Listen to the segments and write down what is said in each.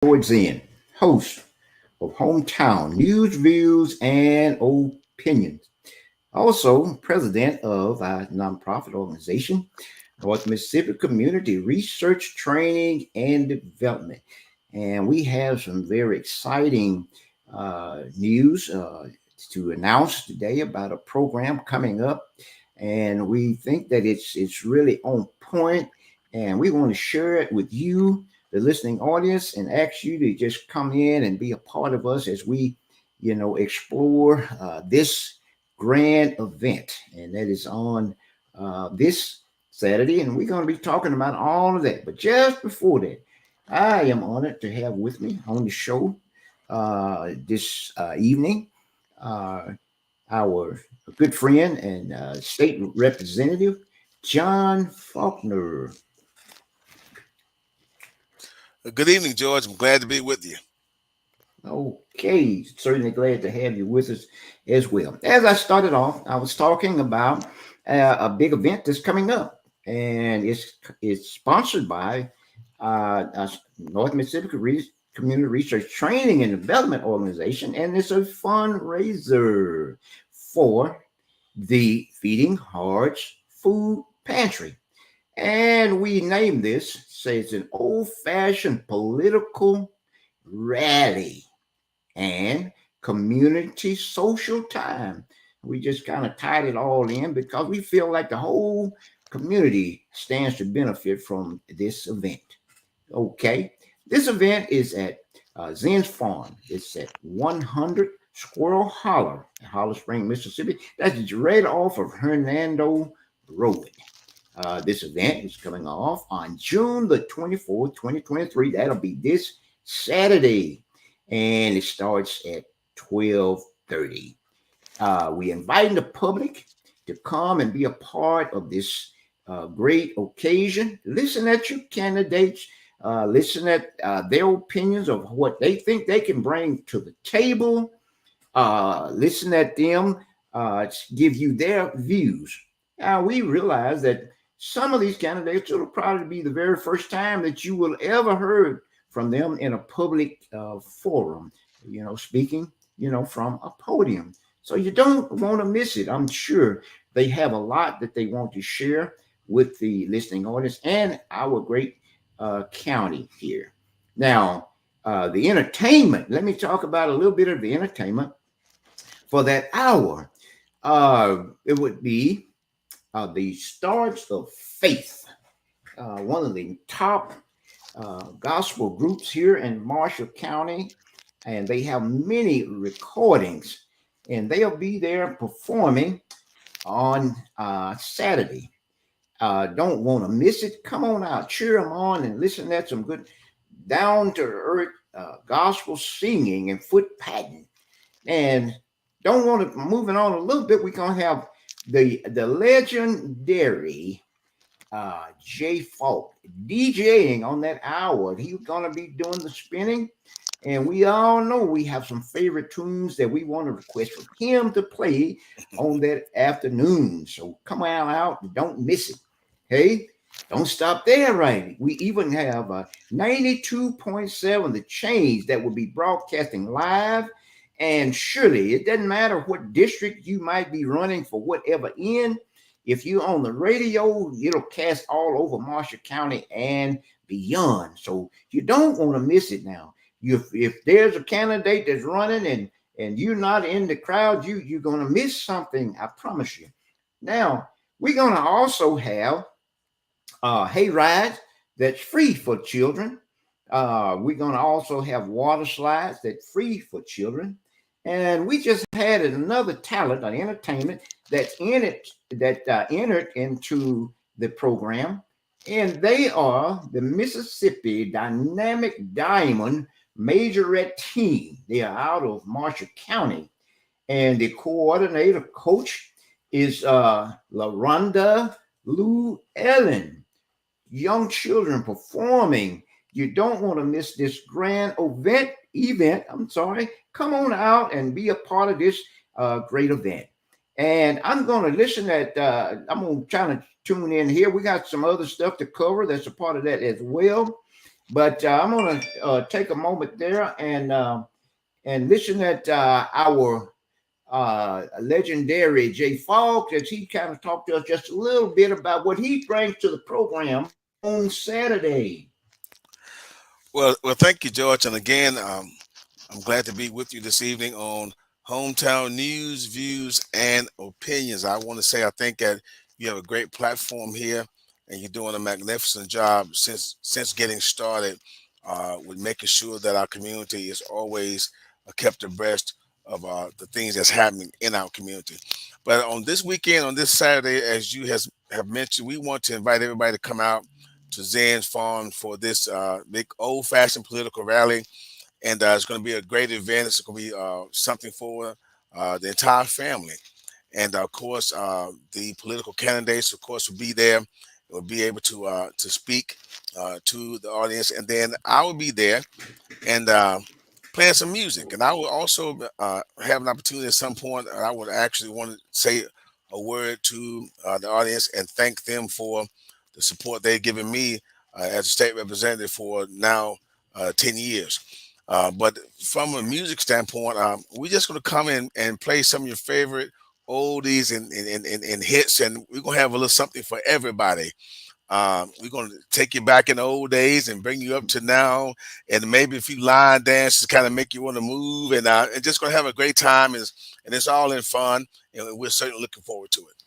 George Zinn, host of Hometown News, Views, and Opinions. Also, president of our nonprofit organization, North Mississippi Community Research Training and Development. And we have some very exciting news to announce today about a program coming up. And we think that it's really on point, and we want to share it with you, the listening audience, and ask you to just come in and be a part of us as we, explore this grand event, and that is on this Saturday, and we're going to be talking about all of that. But just before that, I am honored to have with me on the show this evening uh, our good friend and state representative, John Faulkner. Good evening, George. I'm glad to be with you. Okay, certainly glad to have you with us as well. As I started off, I was talking about a big event that's coming up, and it's sponsored by North Mississippi Community Research Training and Development Organization, and it's a fundraiser for the Feeding Hearts Food Pantry. And we named this, say it's an old fashioned political rally and community social time. We just kind of tied it all in because we feel like the whole community stands to benefit from this event. Okay, this event is at Zen's Farm. It's at 100 Squirrel Hollow, Hollow Spring, Mississippi. That's right off of Hernando Road. This event is coming off on June the 24th, 2023. That'll be this Saturday, and it starts at 12:30. We invite the public to come and be a part of this great occasion. Listen at your candidates. Listen at their opinions of what they think they can bring to the table. Listen at them give you their views. Now, we realize that some of these candidates will probably be the very first time that you will ever heard from them in a public forum, speaking, from a podium. So you don't want to miss it. I'm sure they have a lot that they want to share with the listening audience and our great county here. Now, the entertainment, let me talk about a little bit of the entertainment for that hour. It would be the Stars of Faith, one of the top gospel groups here in Marshall County, and they have many recordings, and they'll be there performing on Saturday. Don't want to miss it. Come on out, cheer them on, and listen to some good down to earth gospel singing and foot patting. And don't want to moving on a little bit. We're gonna have the legendary Jay Falk DJing on that hour. He's gonna be doing the spinning, and we all know we have some favorite tunes that we want to request for him to play on that afternoon. So come on out, don't miss it. Hey, don't stop there, right? We even have 92.7 the change that will be broadcasting live. And surely it doesn't matter what district you might be running for whatever end. If you're on the radio, it'll cast all over Marshall County and beyond. So you don't want to miss it now. If there's a candidate that's running and you're not in the crowd, you're going to miss something. I promise you. Now we're going to also have hay rides that's free for children. We're going to also have water slides that's free for children. And we just had another talent, an entertainment that's in it that entered into the program, and they are the Mississippi Dynamic Diamond Majorette Team. They are out of Marshall County, and the coordinator coach is LaRonda Lou Ellen. Young children performing. You don't want to miss this grand event. I'm sorry. Come on out and be a part of this great event. And I'm going to listen at. I'm going to try to tune in here. We got some other stuff to cover that's a part of that as well. But I'm going to take a moment there and listen at our legendary Jay Falk as he kind of talked to us just a little bit about what he brings to the program on Saturday. Well, thank you, George. And again, I'm glad to be with you this evening on Hometown News, Views, and Opinions. I want to say I think that you have a great platform here, and you're doing a magnificent job since getting started with making sure that our community is always kept abreast of the things that's happening in our community. But on this weekend, on this Saturday, as you have mentioned, we want to invite everybody to come out to Zan's Farm for this big old-fashioned political rally, and it's going to be a great event. It's going to be something for the entire family, and of course, the political candidates, of course, will be there. Will be able to speak to the audience, and then I will be there and playing some music. And I will also have an opportunity at some point. I would actually want to say a word to the audience and thank them for the support they've given me as a state representative for now 10 years. But from a music standpoint, we're just going to come in and play some of your favorite oldies and hits, and we're going to have a little something for everybody. We're going to take you back in the old days and bring you up to now, and maybe a few line dances kind of make you want to move, and just going to have a great time, and it's all in fun, and we're certainly looking forward to it.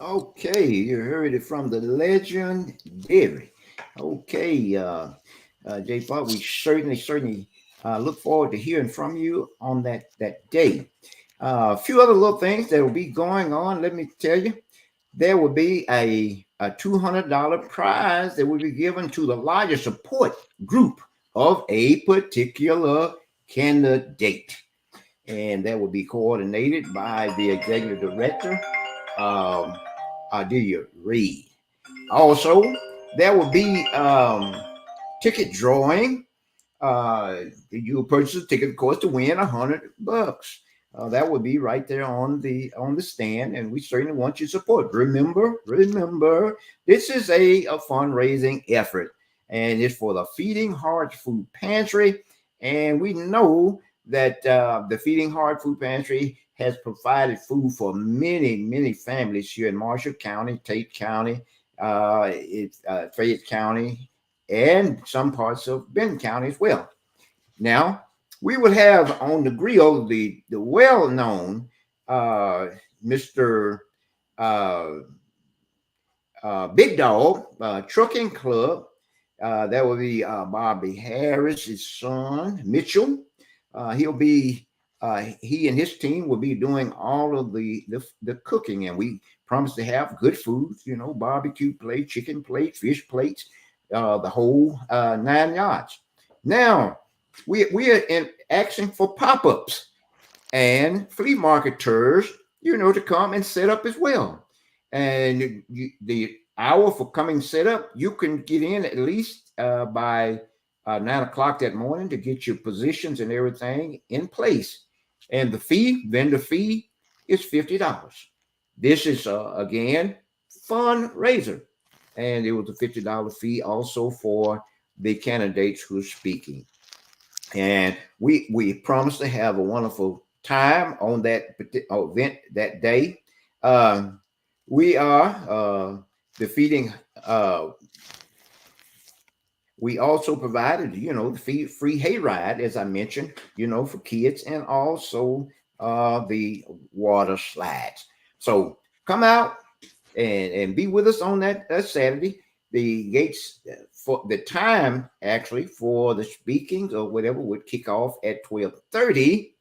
Okay, you heard it from the legendary. Okay, Jay Falk, we certainly look forward to hearing from you on that day. A few other little things that will be going on. Let me tell you, there will be a $200 prize that will be given to the largest support group of a particular candidate. And that will be coordinated by the executive director, um, Adelia Reed. Also, there will be ticket drawing. You will purchase a ticket, of course, to win $100. That would be right there on the stand, and we certainly want your support. Remember, this is a fundraising effort, and it's for the Feeding Heart Food Pantry. And we know that the Feeding Heart Food Pantry has provided food for many families here in Marshall County, Tate County, Fayette County, and some parts of Benton County as well. Now, we will have on the grill the well-known Mr. Uh, Big Dog Trucking Club. That will be Bobby Harris, his son Mitchell. He and his team will be doing all of the cooking, and we promise to have good food. Barbecue plate, chicken plate, fish plates, the whole 9 yards. Now, we are in action for pop-ups and flea marketers, to come and set up as well. And the hour for coming set up, you can get in at least by 9 o'clock that morning to get your positions and everything in place. And the vendor fee, is $50. This is again fundraiser, and it was a $50 fee also for the candidates who are speaking. And we promise to have a wonderful time on that event that day. We are defeating. We also provided, the free hayride, as I mentioned, for kids, and also the water slides. So come out and be with us on that Saturday. The gates for the time actually for the speakings or whatever would kick off at 12:30.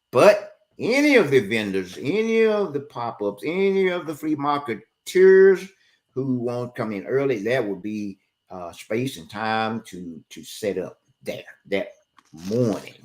But any of the vendors, any of the pop-ups, any of the free marketeers who won't come in early, there will be space and time to set up there that morning.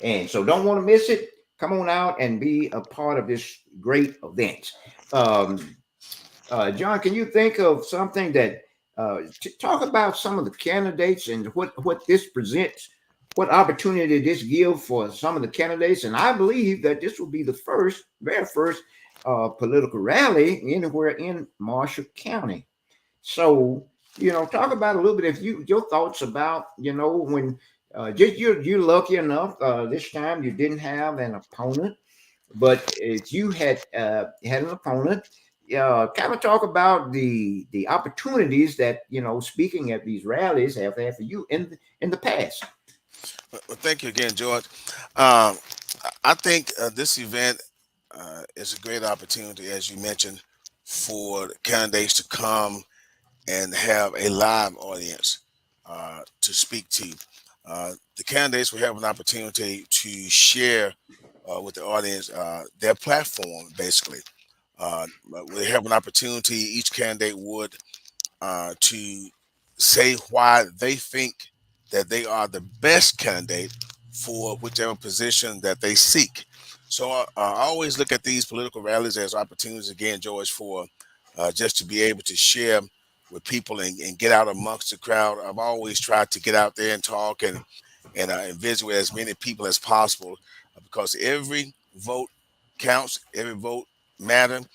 And so don't want to miss it. Come on out and be a part of this great event. John, can you think of something that to talk about some of the candidates and what this presents, what opportunity this gives for some of the candidates? And I believe that this will be the very first political rally anywhere in Marshall County. So talk about a little bit if your thoughts about, when just you're lucky enough this time you didn't have an opponent, but if you had an opponent, kind of talk about the opportunities that speaking at these rallies have had for you in the past. Well, thank you again, George. I think this event is a great opportunity, as you mentioned, for the candidates to come and have a live audience to speak to. The candidates will have an opportunity to share with the audience their platform, basically. We have an opportunity, each candidate would, to say why they think that they are the best candidate for whichever position that they seek. So I always look at these political rallies as opportunities, again, George, for just to be able to share with people and get out amongst the crowd. I've always tried to get out there and talk and visit with as many people as possible because every vote counts, every vote matters.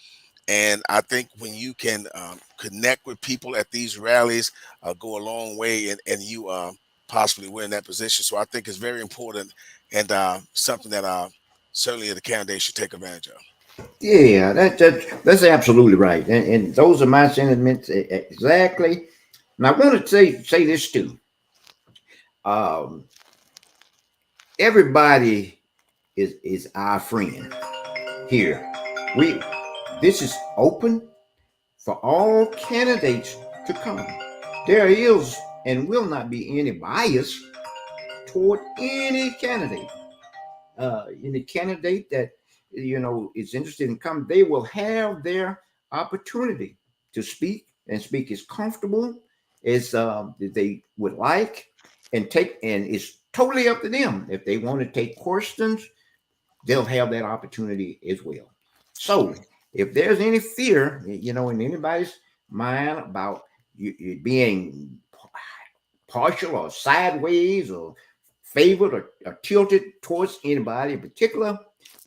And I think when you can connect with people at these rallies, go a long way, and you possibly win that position. So I think it's very important and something that certainly the candidate should take advantage of. Yeah, that's absolutely right, and those are my sentiments exactly. And I want to say this too. Um, Everybody is our friend here. We This is open for all candidates to come. There is and will not be any bias toward any candidate. Any candidate that is interested in coming, they will have their opportunity to speak and speak as comfortable as they would like, and it's totally up to them if they want to take questions. They'll have that opportunity as well. So if there's any fear, in anybody's mind about you being partial or sideways or favored or tilted towards anybody in particular,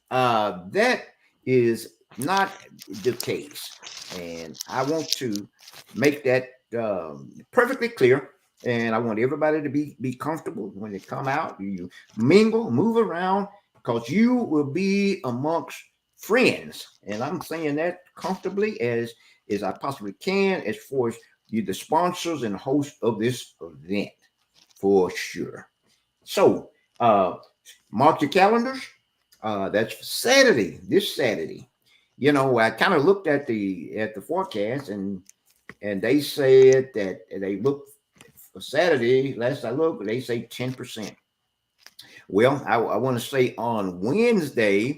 that is not the case. And I want to make that perfectly clear. And I want everybody to be comfortable when they come out. You mingle, move around, because you will be amongst friends. And I'm saying that comfortably as I possibly can, as far as you, the sponsors and hosts of this event, for sure. So mark your calendars. That's for Saturday, this Saturday. I kind of looked at the forecast, and they said that they look for Saturday. Last I looked, they say 10%. Well, I want to say on Wednesday,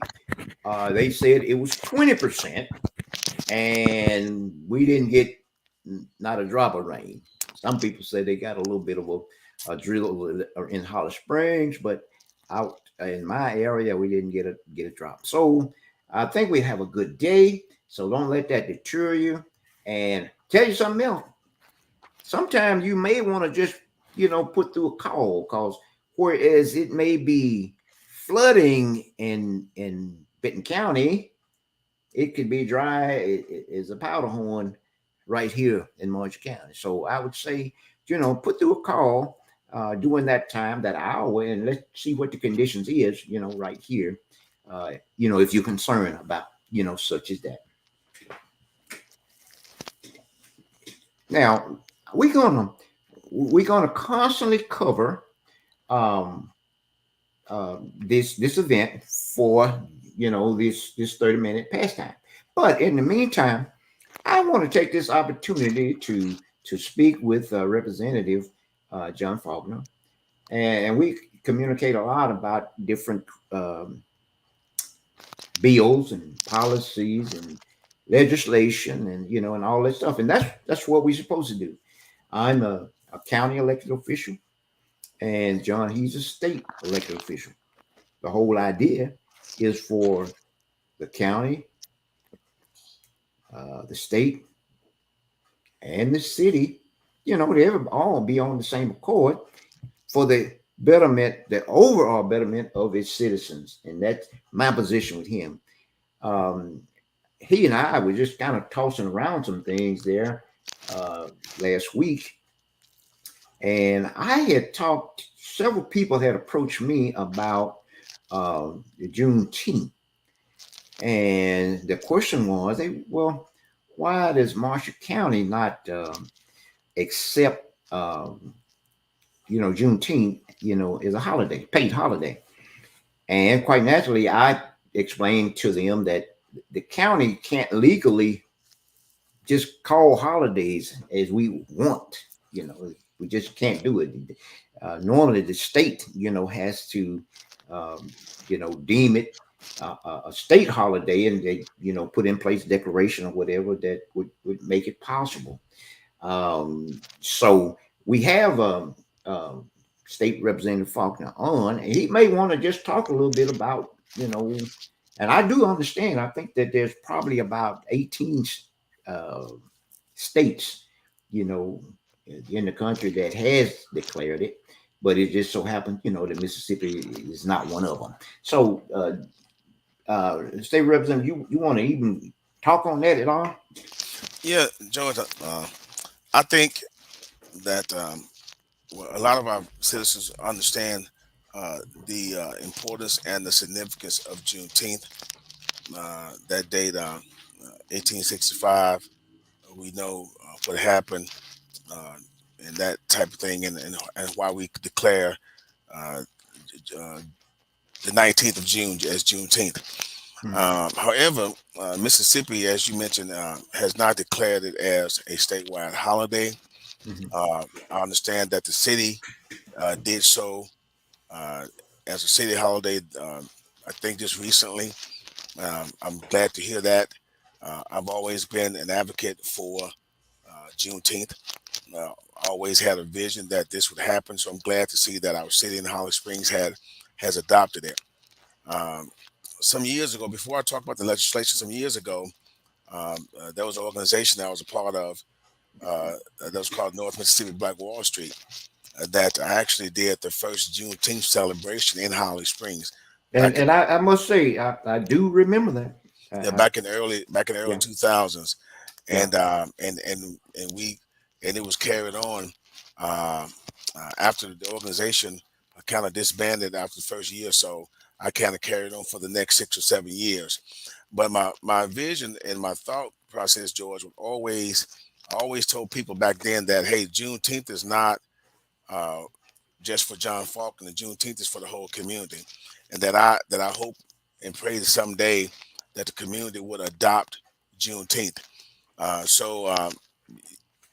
they said it was 20%, and we didn't get not a drop of rain. Some people say they got a little bit of a drizzle in Holly Springs, but out in my area, we didn't get a drop. So I think we have a good day. So don't let that deter you. And tell you something else. Sometimes you may want to just put through a call, because whereas it may be flooding in Benton County, it could be dry as a powder horn right here in Munch County. So I would say, put through a call during that time, that hour, and let's see what the conditions is, right here. If you're concerned about, such as that. Now, we're gonna constantly cover um, this event for this 30-minute pastime. But in the meantime, I want to take this opportunity to speak with Representative John Faulkner, and we communicate a lot about different bills and policies and legislation, and and all that stuff. And that's what we're supposed to do. I'm a county elected official, and John, he's a state elected official. The whole idea is for the county, the state, and the city, they all be on the same accord for the betterment, the overall betterment of its citizens. And that's my position with him. Um, he and I were just kind of tossing around some things there. uh, last week, and I had talked. Several people had approached me about the Juneteenth, and the question was, well, why does Marshall County not accept Juneteenth, as a holiday, paid holiday? And quite naturally, I explained to them that the county can't legally just call holidays as we want. We just can't do it. Normally, the state, has to, deem it a state holiday, and they, put in place declaration or whatever that would make it possible. So we have State Representative Faulkner on, and he may want to just talk a little bit about, and I do understand. I think that there's probably about 18 uh, states, you know, in the country that has declared it, but it just so happened, that Mississippi is not one of them. So, State Representative, you want to even talk on that at all? Yeah, George, I think that well, a lot of our citizens understand the importance and the significance of Juneteenth. That date, 1865, we know what happened and that type of thing, and why we declare uh, uh, the 19th of June as Juneteenth. Hmm. However, Mississippi, as you mentioned, has not declared it as a statewide holiday. Mhm. I understand that the city did so uh, as a city holiday. I think just recently. I'm glad to hear that. I've always been an advocate for Juneteenth. Uh, always had a vision that this would happen, so I'm glad to see that our city in Holly Springs has adopted it. Um, some years ago, before I talk about the legislation, some years ago, there was an organization that I was a part of that was called North Mississippi Black Wall Street that actually did the first Juneteenth celebration in Holly Springs And back in and I must say, I do remember that. yeah, back in the early Yeah, 2000s, yeah. and we and it was carried on um after the organization kind of disbanded after the first year or so. I kind of carried on for the next 6 or 7 years, but my vision and my thought process, George, would always I always told people back then that hey, Juneteenth is not uh, just for John Falcon. The Juneteenth is for the whole community, and that I hope and pray that someday that the community would adopt Juneteenth. So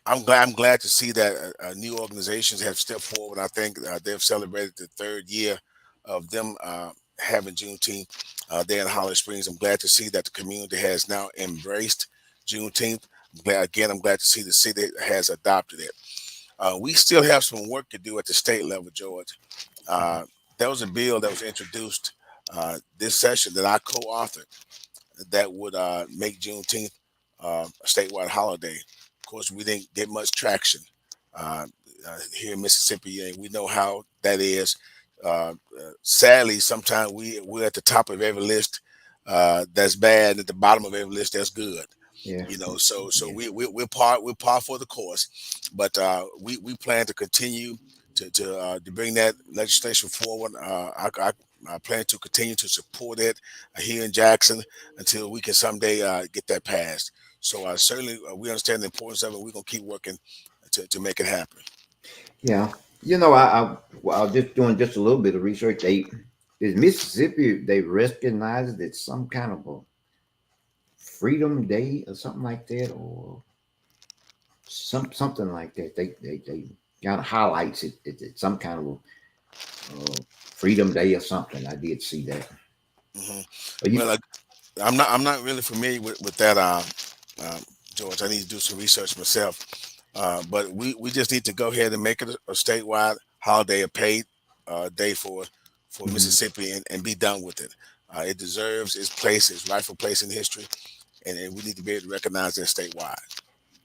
I'm glad to see that new organizations have stepped forward. I think they've celebrated the third year of them having Juneteenth there in Holly Springs. I'm glad to see that the community has now embraced Juneteenth. I'm glad to see the city has adopted it. We still have some work to do at the state level, George. Mhm. Uh, there was a bill that was introduced this session that I co-authored that would make Juneteenth a statewide holiday. Of course, we didn't get much traction uh, here in Mississippi, and we know how that is. Sadly, sometimes we're at the top of every list that's bad, and at the bottom of every list that's good. Yeah, So yeah, we're par for the course, but we plan to continue to bring that legislation forward. I plan to continue to support it here in Jackson until we can someday get that passed. So certainly we understand the importance of it. We're gonna keep working to make it happen. yeah. Well, I was just doing just a little bit of research. Is Mississippi, they recognize that some kind of a Freedom Day or something like that, or something like that. They kind of highlights it. It's some kind of Freedom Day or something. I did see that. hmm But you, Well, I'm not really familiar with that, uh, George. I need to do some research myself. But we just need to go ahead and make it a statewide holiday, a paid day for mhm. Mississippi, and be done with it. It deserves its place, its rightful place in history, and we need to be able to recognize that statewide.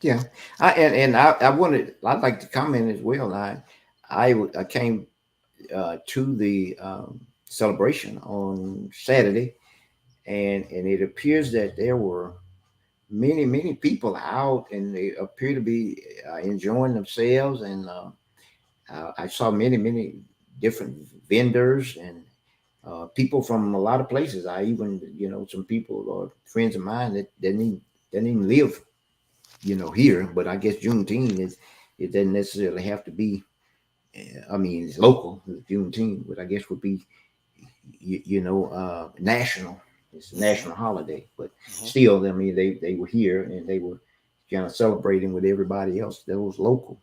Yeah, I wanted. I'd like to comment as well. I came to the celebration on Saturday, and it appears that there were many people out, and they appear to be enjoying themselves. And I saw many different vendors and people from a lot of places. I even, some people or friends of mine that didn't even live, here. But I guess Juneteenth is, it doesn't necessarily have to be. I mean, it's local, Juneteenth, but I guess would be, national. It's a Hmm. national holiday, but Hmm. still, I mean, they were here and they were kind of celebrating with everybody else that was local.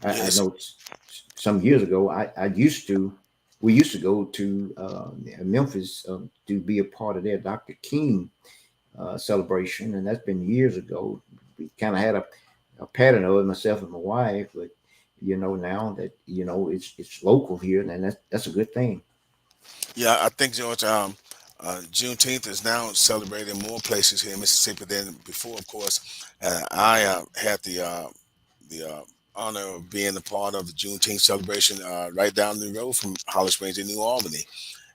I Yes. know some years ago, we used to go to Memphis to be a part of their Dr. King celebration, and that's been years ago. We kind of had a pattern of it, myself and my wife, but now that it's local here, and that's a good thing. Yeah, I think George, Juneteenth is now celebrated in more places here in Mississippi than before. Of course, I had the honor of being a part of the Juneteenth celebration right down the road from Holly Springs in New Albany.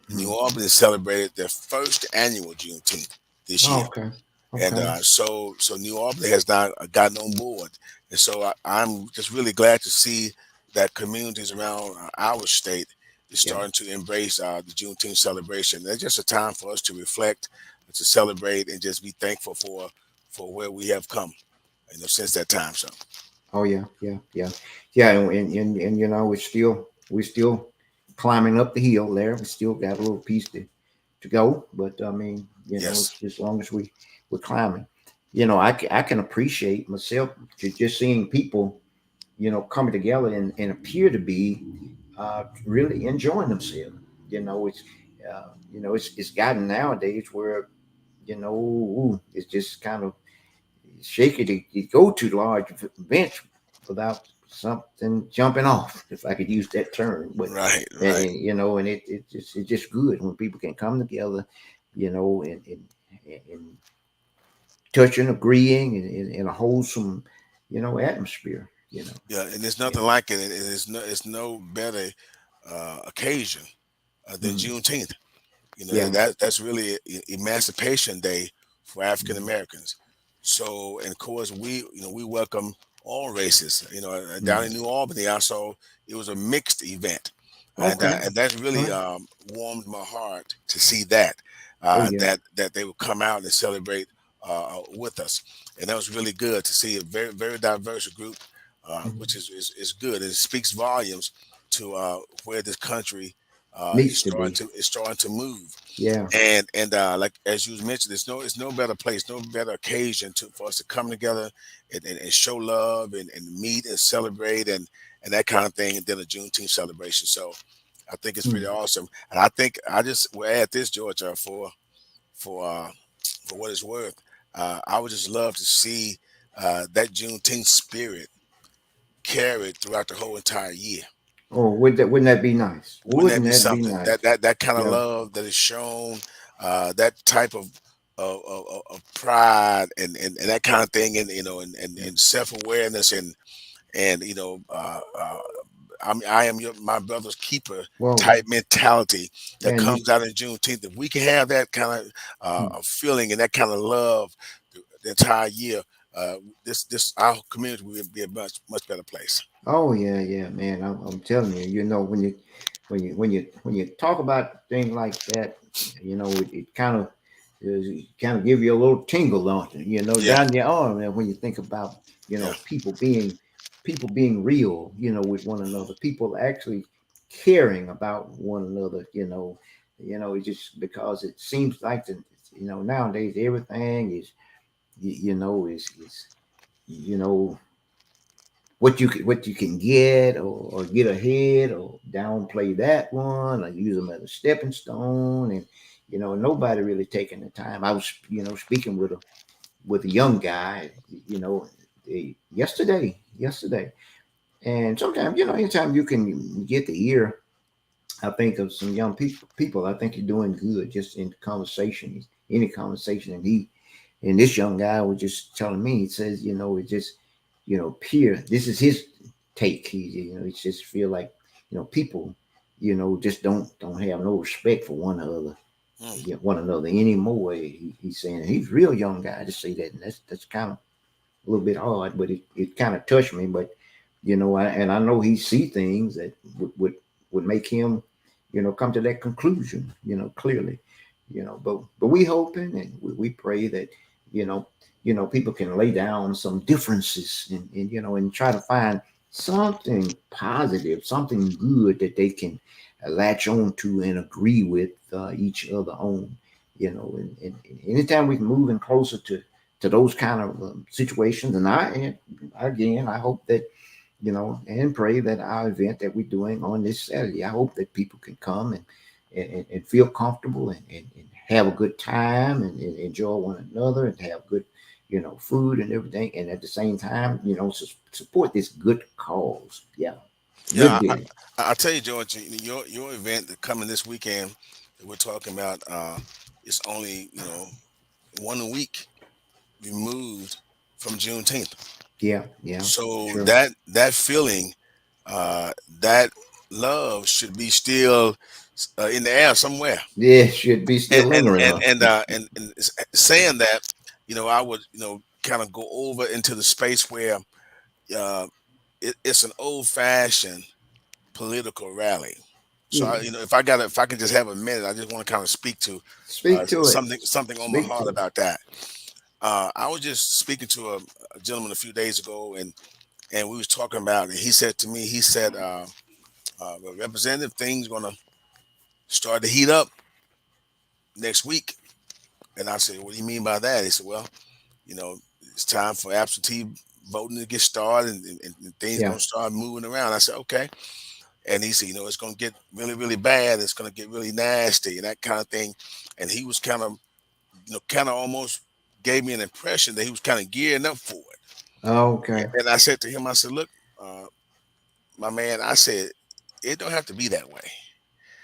New Hmm. Albany celebrated their first annual Juneteenth this Oh, year, okay, and okay, so New Albany has not gotten on board, and so I'm just really glad to see that communities around our state is yeah, starting to embrace the Juneteenth celebration. It's just a time for us to reflect, to celebrate, and just be thankful for where we have come, since that time. So oh yeah, yeah, and we're still climbing up the hill there. We still got a little piece to go, but I mean, yes. it's as long as we're climbing. I can appreciate myself just seeing people, coming together and appear to be really enjoying themselves. It's gotten nowadays where it's just kind of shaky to go to large events without something jumping off, if I could use that term. But Right, and, right. and it's just good when people can come together, and touching, agreeing, in a wholesome, atmosphere. Yeah, and there's Yeah. nothing like it. It's no better occasion than Mhm. Juneteenth. Yeah. That's really Emancipation Day for African Mhm. Americans. So, and of course, we welcome all races. Down Mhm. in New Albany, I saw it was a mixed event, Okay. and that really Right. warmed my heart to see that Oh yeah. that they would come out and celebrate with us, and that was really good to see a very diverse group, which Mhm. is good. And it speaks volumes to where this country Needs to be. is starting to move. Yeah. And like as you mentioned, there's no better place, no better occasion for us to come together and show love and meet and celebrate and that kind of thing, and then a Juneteenth celebration. So I think it's pretty Mhm. awesome, and I think I just will add this, Georgia, for uh, for what it's worth. I would just love to see that Juneteenth spirit carried throughout the whole entire year. Oh, wouldn't that be nice? Wouldn't that Wouldn't be that be something? nice? That kind of Yeah. love that is shown, that type of pride and that kind of thing, Yeah. and self awareness and I am my brother's keeper Well, type mentality that and you. comes out in Juneteenth. If we can have that kind of feeling and that kind of love the entire year, uh, this our community will be a much better place. Oh yeah, yeah, man. I'm telling you, when you talk about things like that, it kind of give you a little tingle, don't it? Yeah, Down your arm, and when you think about yeah, people being real, with one another, people actually caring about one another, it's just because it seems like nowadays everything is is you know what you can get, or get ahead, or downplay that one, or use them as a stepping stone. And nobody really taking the time. I was speaking with a young guy, you know yesterday. And sometimes, anytime you can get the ear, I think, of some young people, I think you're doing good just in conversation, any conversation. And this young guy was just telling me, he says, it just, peer, this is his take. He just feel like, people, just don't have no respect for one another. Mm. one another anymore. He's saying he's a real young guy to say that, and that's kind of a little bit hard, but it kind of touched me. But and I know he see things that would make him, come to that conclusion, clearly, but we hoping and we pray that, you know, people can lay down some differences and try to find something positive, something good that they can latch on to and agree with each other on, and anytime we can move in closer to those kind of situations. And again, I hope that, and pray that our event that we're doing on this Saturday, I hope that people can come and feel comfortable and have a good time and enjoy one another and have good, food and everything. And at the same time, support this good cause. Yeah. Good Yeah, deal. I tell you, George, your event that coming this weekend that we're talking about, is only, 1 week removed from Juneteenth. Yeah. Yeah. So Sure. that feeling, that love should be still in the air somewhere. Yeah. Should be And still and lingering, and huh? and, uh, and, and saying that, I would, kind of go over into the space where, uh, it's an old fashioned political rally. So Yeah. if I can just have a minute, I just want to kind of speak to, Speak to it. something on my Speak heart to it. about that. I was just speaking to a gentleman a few days ago, and we was talking about it. He said to me, he said, "Well, Representative, things gonna start to heat up next week." And I said, "What do you mean by that?" He said, "Well, it's time for absentee voting to get started, and things Yeah. gonna start moving around." I said, "Okay." And he said, "It's going to get really, really bad. It's going to get really nasty and that kind of thing." And he was kind of, kind of almost gave me an impression that he was kind of gearing up for it. Okay. And I said to him, I said, "Look, uh, my man," I said, "it don't have to be that way."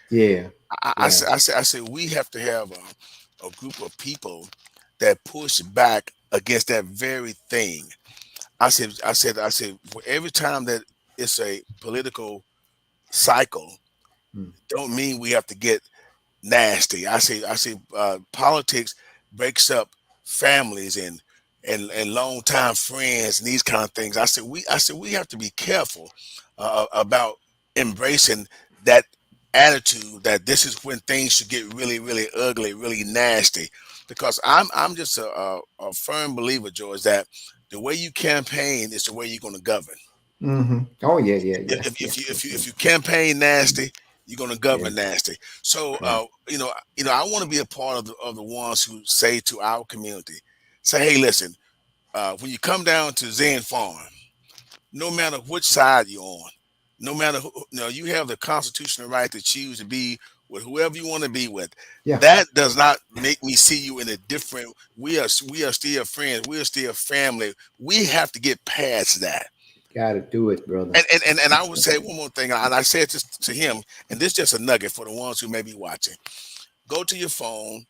Yeah. Yeah. I said, we have to have a group of people that push back against that very thing. I said, for every time that it's a political cycle, Mm. don't mean we have to get nasty. I say, politics breaks up families and longtime friends and these kind of things. I said we have to be careful about embracing that attitude that this is when things should get really, really ugly, really nasty. Because I'm just a firm believer, George, that the way you campaign is the way you're going to govern. Mm-hmm. Oh yeah. Yeah. Yeah. If, Yeah. if you For if you sure. if you campaign nasty, you're gonna Yeah. govern nasty. So, Right. I want to be a part of the ones who say to our community, say, "Hey, listen, when you come down to Zen Farm, no matter which side you're on, no matter who, you have the constitutional right to choose to be with whoever you want to be with. Yeah. That does not make me see you in a different. We are still friends. We are still family. We have to get past that." Got to do it, brother. And I would say one more thing, and I said this to him, and this is just a nugget for the ones who may be watching. Go to your phone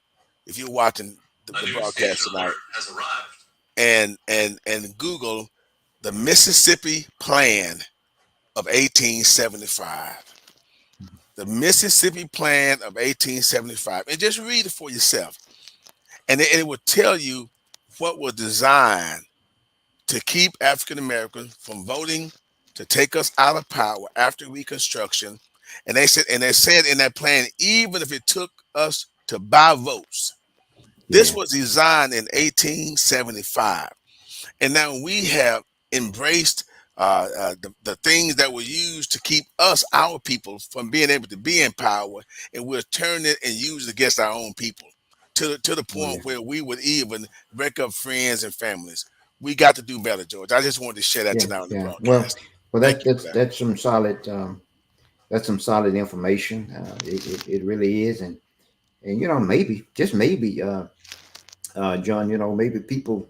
if you're watching the broadcast tonight, and Google the Mississippi Plan of 1875. The Mississippi Plan of 1875, and just read it for yourself, and it will tell you what was designed to keep African Americans from voting, to take us out of power after Reconstruction. And they said in that plan, even if it took us to buy votes, this Yeah. was designed in 1875. And now we have embraced the things that were used to keep us, our people, from being able to be in power, and we're turning it and use it against our own people to the Oh yeah. point where we would even break up friends and families. We got to do better, George. I just wanted to share that Yeah. tonight on the Yeah. Well, broadcast. that's Thank you for that's that. that's some solid that's some solid information. It really is, and maybe just maybe John, maybe people,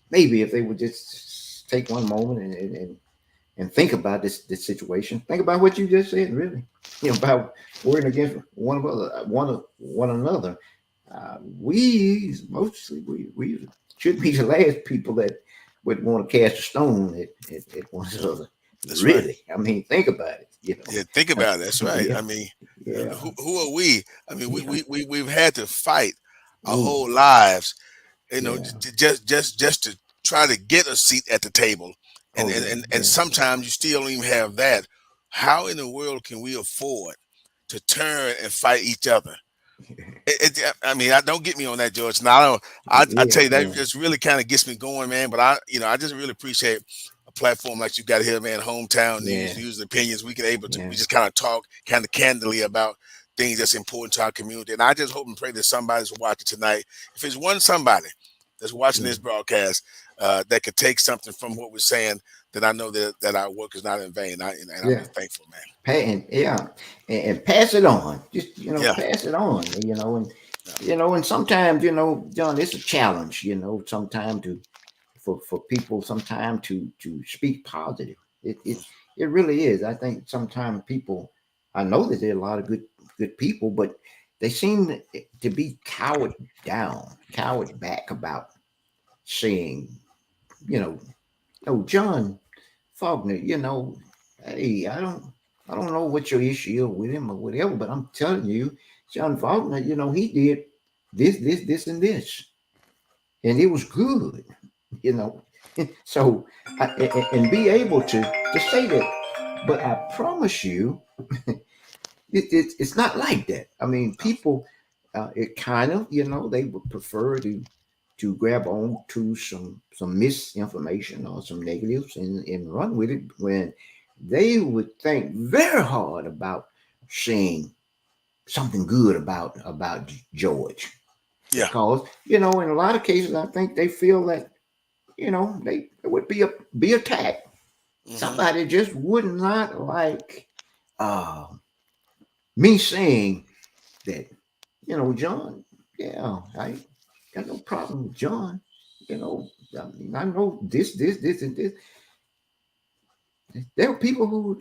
maybe if they would just take one moment and think about this situation, think about what you just said, really, about working against one another. We mostly we should be the last people that would want to cast a stone at one another. That's right. Really, I mean, think about it. Yeah, think about it. That's right. Yeah, I mean, yeah, who are we? I mean, yeah. we've had to fight our Oh, whole lives, yeah. just to try to get a seat at the table, and Oh, and yeah, and, and yeah. sometimes you still don't even have that. How in the world can we afford to turn and fight each other? I mean, I don't get me on that, George. Now, I Yeah, tell you that yeah, just really kind of gets me going, man. But I just really appreciate a platform like you got here, man. Hometown news, yeah, views, and opinions. We yeah, just kind of talk kind of candidly about things that's important to our community. And I just hope and pray that somebody's watching tonight. If it's one somebody that's watching yeah, this broadcast that could take something from what we're saying, then I know that our work is not in vain. And I'm yeah. just thankful, man. And yeah, and pass it on. Just Yeah, pass it on. yeah. And sometimes John, it's a challenge. Sometimes to for people, sometimes to speak positive. It really is. I think sometimes people. I know that there are a lot of good people, but they seem to be cowed back about saying, you know, oh, John Faulkner, hey, I don't know what your issue is with him or whatever, but I'm telling you, John Faulkner, he did this, and this, and it was good, you know. So, and be able to say that, but I promise you, it's not like that. I mean, No. people, it kind of, they would prefer to grab on to some misinformation or some negatives and run with it when they would think very hard about saying something good about George, Yeah. because in a lot of cases I think they feel that they would be attacked. Hmm. Somebody just would not like uh, me saying that, John, yeah, I got no problem with John. You know, I mean, I know this, and this. There are people who,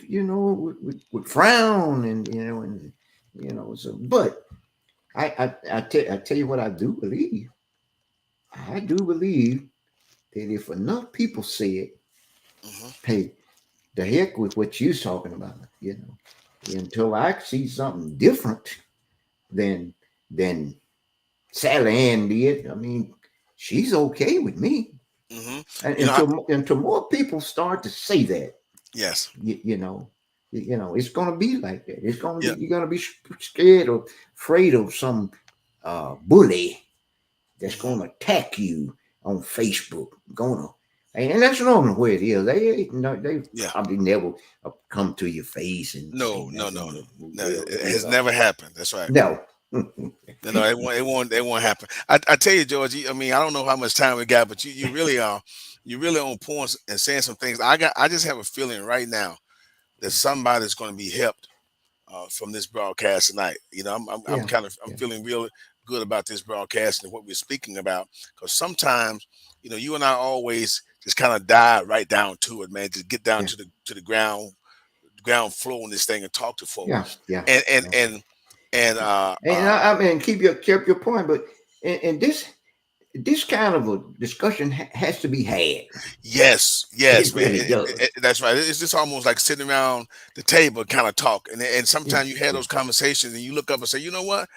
would frown, so, but I tell you what I do believe. I do believe that if enough people say it, Hmm. hey, the heck with what you're talking about, until I see something different than than Sally Ann did. I mean, she's okay with me. Hmm. And You know, I, until more people start to say that, yes. it's gonna be like that. It's gonna be Yeah. you're gonna be scared or afraid of some bully that's Hmm. gonna attack you on Facebook. And that's normally where it is. They Yeah. probably never come to your face and say No, no, no, nothing. no. Well, It has never happened. That's right. no. No, no, it won't happen. I tell you, George. I mean, I don't know how much time we got, but you really are, you really on points and saying some things. I just have a feeling right now that somebody's going to be helped from this broadcast tonight. I'm Yeah, kind of I'm yeah, feeling real good about this broadcast and what we're speaking about, because sometimes you and I always just kind of dive right down to it, man. Just get down yeah, to the ground floor on this thing and talk to folk. yeah, yeah. And and Yeah. and and And I mean, keep your point, but and this kind of a discussion has to be had. yes, It yes, man. really does. That's right. It's just almost like sitting around the table, kind of talk. And Yeah, sometimes you have yeah, those conversations, and you look up and say, you know what?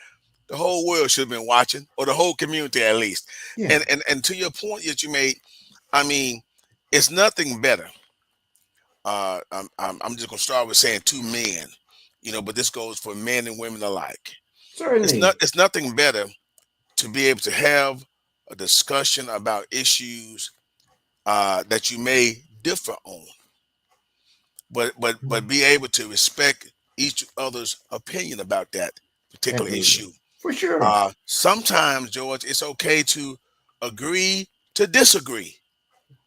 The whole world should have been watching, or the whole community at least. yeah, And to your point that you made, I mean, it's nothing better. I'm just gonna start with saying two men, but this goes for men and women alike. certainly. It's nothing better to be able to have a discussion about issues that you may differ on, but be able to respect each other's opinion about that particular Absolutely. issue. For sure. Sometimes, George, it's okay to agree to disagree,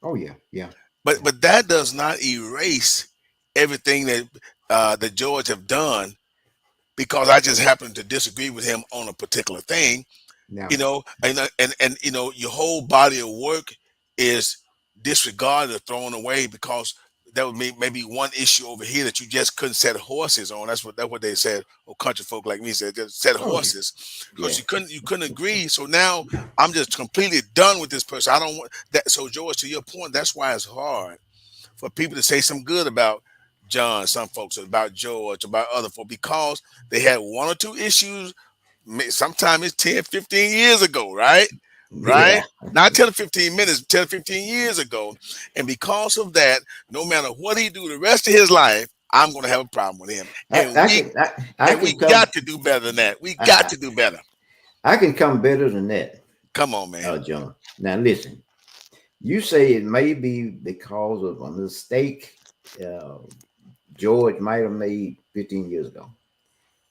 Oh yeah, yeah, yeah. but that does not erase everything that George have done because I just happen to disagree with him on a particular thing. Now, And your whole body of work is disregarded or thrown away because that would be maybe one issue over here that you just couldn't set horses on. That's what they said. Or country folk like me said, just set oh yeah, horses because yeah, you couldn't agree. So now I'm just completely done with this person. I don't want that. So George, to your point, that's why it's hard for people to say some good about John, some folks, about George, about other folks, because they had one or two issues. Sometimes it's 10, 15 years ago, right? Right? Yeah. Not 10 or 15 minutes, 10 or 15 years ago. And because of that, no matter what he do the rest of his life, I'm going to have a problem with him. And I we can I and we can come got to do better than that. We got I, to do better. I can come better than that, Come on, man. John. Now listen, you say it may be because of a mistake uh, George might have made 15 years ago.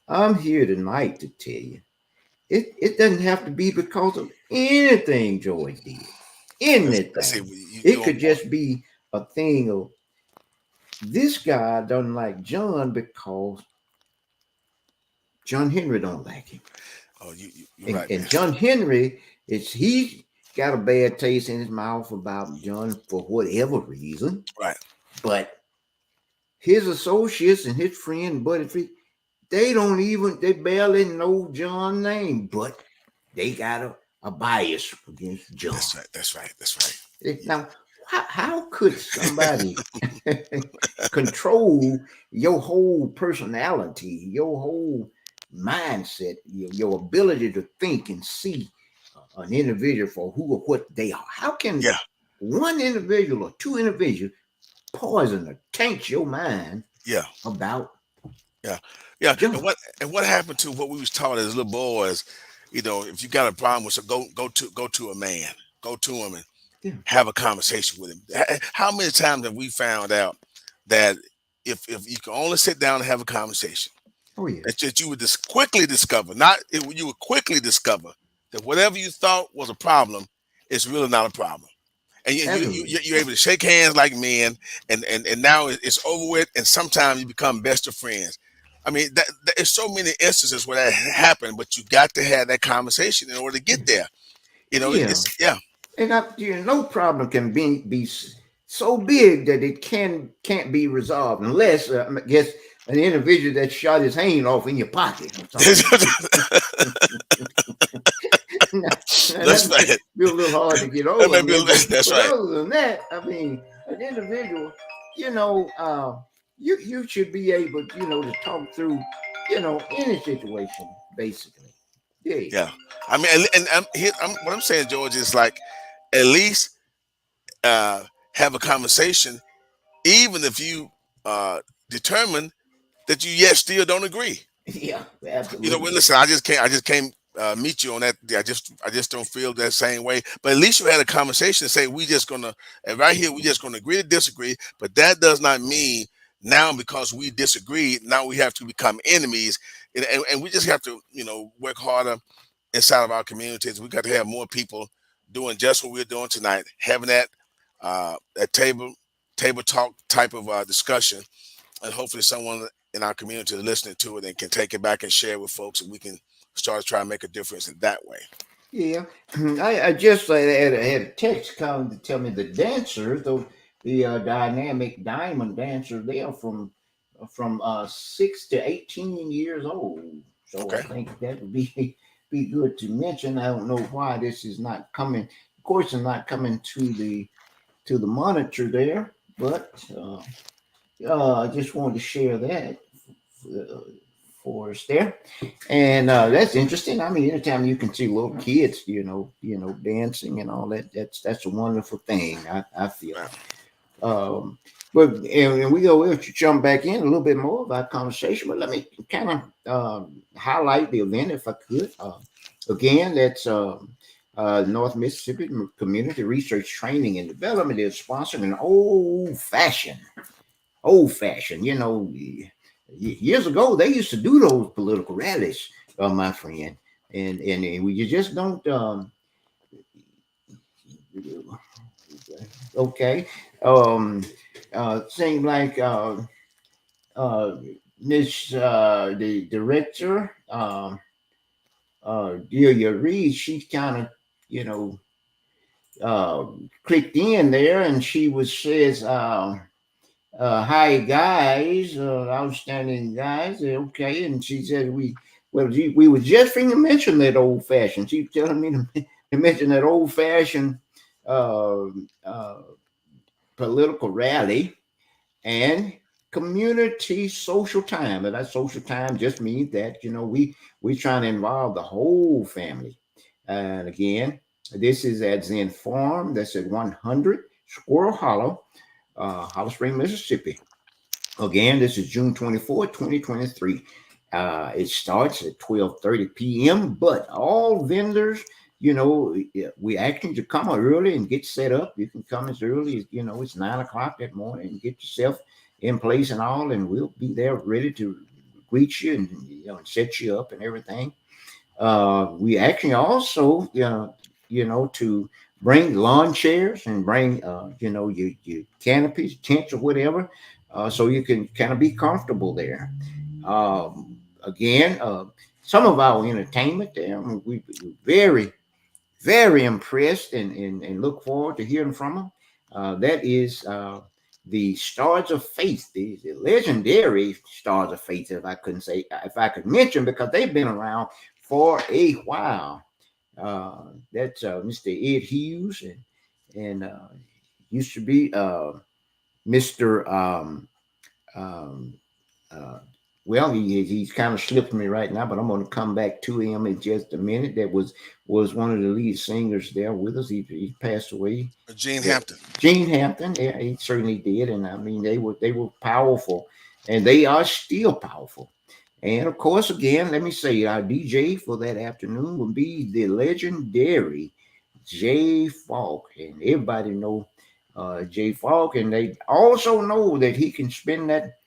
I'm here tonight to tell you it doesn't have to be because of anything George did. Let's see. Anything. You It on could point. just be a thing of this guy doesn't like John because John Henry don't like him. Oh, you're And, right, and man. John Henry is he got a bad taste in his mouth about John for whatever reason, Right. but his associates and his friend Buddy Free, they barely know John's name, but they got a bias against John. That's right. That's right. That's right. Now, how could somebody control your whole personality, your whole mindset, your ability to think and see an individual for who or what they are? How can Yeah. one individual or two individuals poison or taint your mind Yeah. about Yeah. Yeah. John? And what happened to what we was taught as little boys? You know, if you got a problem with, so go to a man, go to him and Yeah. have a conversation with him. How many times have we found out that if you can only sit down and have a conversation, Oh yeah, that you would just quickly discover, not it, you would quickly discover that whatever you thought was a problem, it's really not a problem. And absolutely. you're able to shake hands like men, and now it's over with. And sometimes you become best of friends. I mean, there's so many instances where that happened, but you got to have that conversation in order to get there. You know, Yeah, it's yeah, and no problem can be so big that it can't be resolved unless I guess an individual that shot his hand off in your pocket or something. Now, that's that may right. be a little hard to get That over, may I be guess, but that's right. other than that, I mean, an individual, you know, you should be able, to talk through, any situation, basically. Yeah, Yeah, I mean, and what I'm saying, George, is like at least uh, have a conversation, even if you determine that you yet still don't agree. yeah, You know, well, absolutely. listen, I just can't meet you on that. I just don't feel that same way. But at least you had a conversation and say we just gonna and right here we just gonna agree to disagree. But that does not mean now because we disagree now we have to become enemies, and we just have to work harder inside of our communities. We got to have more people doing just what we're doing tonight, having that table talk type of discussion, and hopefully someone in our community is listening to it and can take it back and share with folks, and we can start to try and make a difference in that way. Yeah, I just had a text come to tell me the dancers, the dynamic diamond dancers, they are from 6 to 18 years old. So I Okay. think that would be be good to mention. I don't know why this is not coming. Of course, it's not coming to the monitor there, but I just wanted to share that uh, for us there. And that's interesting. I mean, anytime you can see little kids, dancing and all that, that's a wonderful thing. I feel. Right. Um, but we go. We'll jump back in a little bit more about conversation. But let me kind of highlight the event if I could. Again, that's North Mississippi Community Research Training and Development is sponsoring an old fashioned. Years ago they used to do those political rallies, my friend, and we just don't. Okay, um, seem like uh, this the director, Delia Reed, she kind of you know uh, clicked in there, and she was says. Hi guys, outstanding guys. Okay, and she said we were just going to mention that old fashioned. She was telling me to mention that old fashioned uh, uh, political rally and community social time. And that social time just means that, we trying to involve the whole family. And again, this is at Zen Farm. That's at 100 Squirrel Hollow, Hollow Spring, Mississippi. Again, this is June 24th, 2023. It starts at 12:30 p.m., but all vendors, we ask you to come early and get set up. You can come as early as, it's 9 o'clock that morning and get yourself in place and all, and we'll be there ready to greet you and, and set you up and everything. We actually also, to bring lawn chairs and bring, your canopies, tents, or whatever, so you can kind of be comfortable there. Again, some of our entertainment there, we very, very impressed and look forward to hearing from them. That is the Stars of Faith, the legendary Stars of Faith, if I could mention, because they've been around for a while. That's Mr. Ed Hughes and used to be Mr. Uh, well, he's kind of slipping me right now, but I'm going to come back to him in just a minute. That was one of the lead singers there with us. He passed away. Gene Hampton. Gene Hampton, yeah, he certainly did, and I mean they were powerful, and they are still powerful. And of course, again, let me say our DJ for that afternoon will be the legendary Jay Falk, and everybody know Jay Falk, and they also know that he can spin that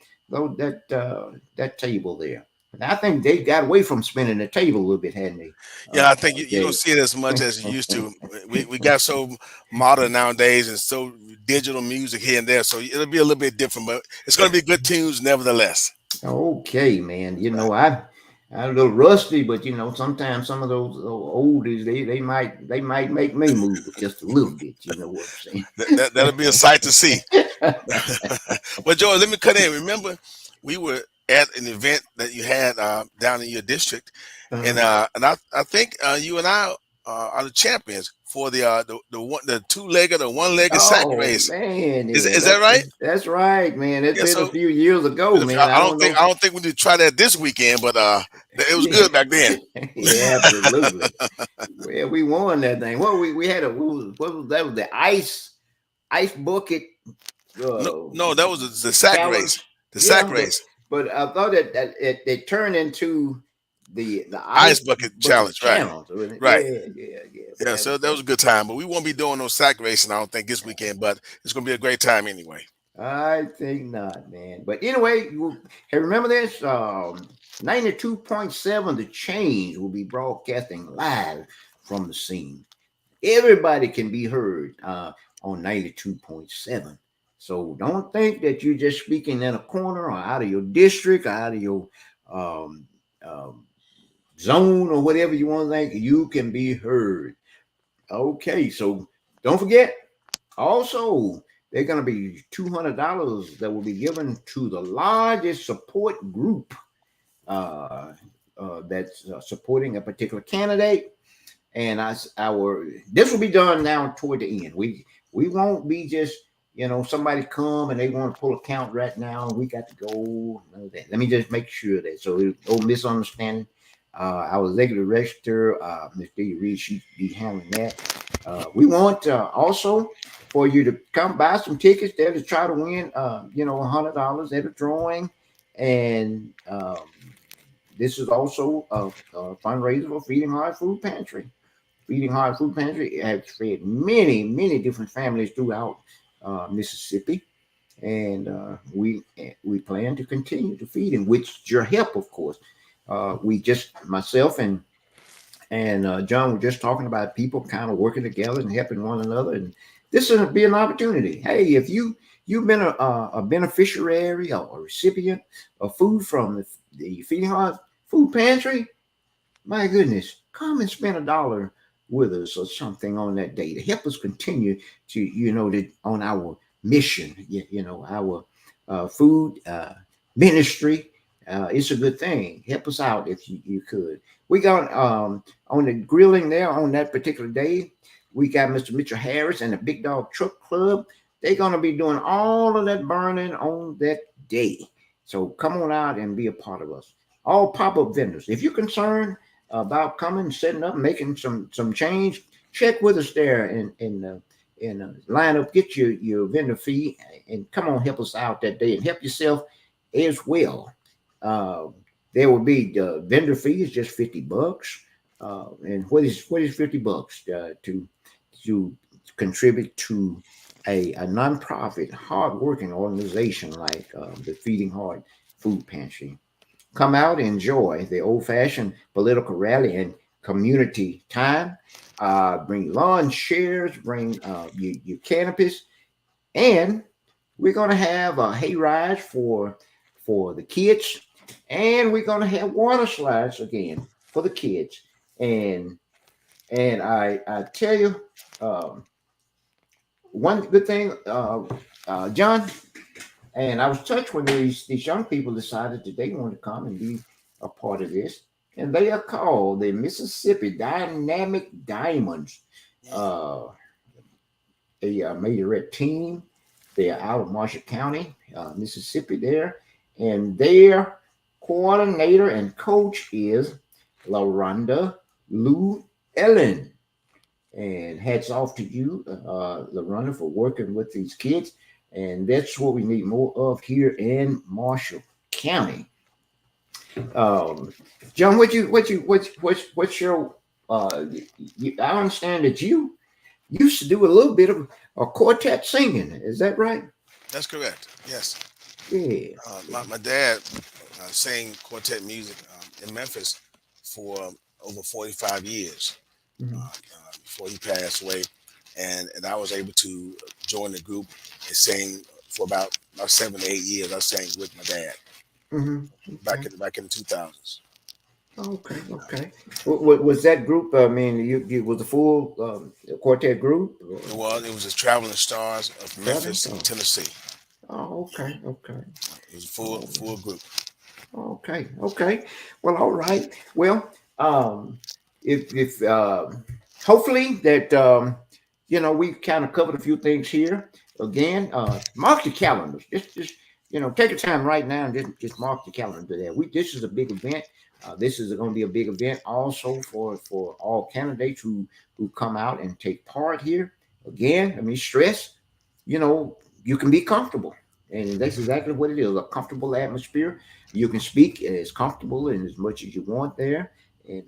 table there. And I think they got away from spinning the table a little bit, hadn't they? Yeah, I think you don't see it as much as you used to. We got so modern nowadays and so digital music here and there, so it'll be a little bit different, but it's going to be good tunes nevertheless. Okay, man. I'm a little rusty, but sometimes some of those oldies they might make me move just a little bit. You know what I'm saying? That'll be a sight to see. But George, let me cut in. Remember, we were at an event that you had down in your district, and I think you and I are the champions for the two-legged or one-legged sack race. Man, is that right? That's right, man. It's been a few years ago, man. I don't think we need to try that this weekend, but it was good back then. Yeah, absolutely. Well, we won that thing. Well, we had what was that? Was the ice bucket? No, that was the sack race. The sack race. But I thought that it turned into the ice bucket challenge, right? Right. Yeah. So that was a good time, but we won't be doing no sack racing, I don't think, this weekend. But it's going to be a great time anyway. I think not, man. But anyway, hey, remember this? 92.7 The Change will be broadcasting live from the scene. Everybody can be heard on 92.7. So don't think that you're just speaking in a corner or out of your district or out of your zone or whatever you want to think. You can be heard. Okay, so don't forget. Also, they're going to be $200 that will be given to the largest support group that's supporting a particular candidate. And this will be done now toward the end. We won't be just somebody come and they want to pull a count right now and we got to go. Let me just make sure that no misunderstanding. Our executive director, Ms. Dee Reed, she be handling that. We want also for you to come buy some tickets there to try to win, $100 at a drawing. And this is also a fundraiser for Feeding Heart Food Pantry. Feeding Heart Food Pantry has fed many, many different families throughout Mississippi. And we plan to continue to feed them with your help, of course. Myself and John were just talking about people kind of working together and helping one another. And this will be an opportunity. Hey, if you've been a beneficiary or a recipient of food from the Feeding Heart Food Pantry, my goodness, come and spend $1 with us or something on that day to help us continue to, on our mission, our food ministry. It's a good thing. Help us out if you could. We got on the grilling there on that particular day. We got Mr. Mitchell Harris and the Big Dog Truck Club They're going to be doing all of that burning on that day. So come on out and be a part of us. All pop-up vendors. If you're concerned about coming, setting up, making some change, check with us there and line up, get your vendor fee, and come on, help us out that day and help yourself as well. Uh, there will be the vendor fee is just $50. And what is $50 to contribute to a nonprofit, hardworking organization like the Feeding Heart Food Pantry. Come out, enjoy the old-fashioned political rally and community time. Bring lawn chairs, bring your canopies, and we're gonna have a hayride for the kids, and we're gonna have water slides again for the kids. And I tell you, um, one good thing, John, and I was touched when these young people decided that they wanted to come and be a part of this, and they are called the Mississippi Dynamic Diamonds. Mm. Uh, they made a red team. They are out of Marshall County, Mississippi, there, and their coordinator and coach is LaRonda Lou Ellen. And hats off to you, LaRonda, for working with these kids. And that's what we need more of here in Marshall County. Um, John, what's your? I understand that you used to do a little bit of a quartet singing. Is that right? That's correct. Yes. Yeah. My dad sang quartet music in Memphis for over 45 years Mhm. before he passed away, and I was able to join the group and sing for about 7 to 8 years. I sang with my dad Okay. back in the 2000s. Okay. Okay. Was that group? I mean, you was a full quartet group? Or It was the Traveling Stars of traveling Memphis, song? Tennessee. Oh, okay. Okay. It was a Oh, full group. okay. Okay. Well, all right. Well, if hopefully that we kind of covered a few things here. Again, mark your calendars. Just take your time right now and just mark your calendar there. This is a big event. This is going to be a big event also for all candidates who come out and take part here. Again, I mean, stress. You can be comfortable, and that's exactly what it is, a comfortable atmosphere. You can speak as comfortable and as much as you want there, and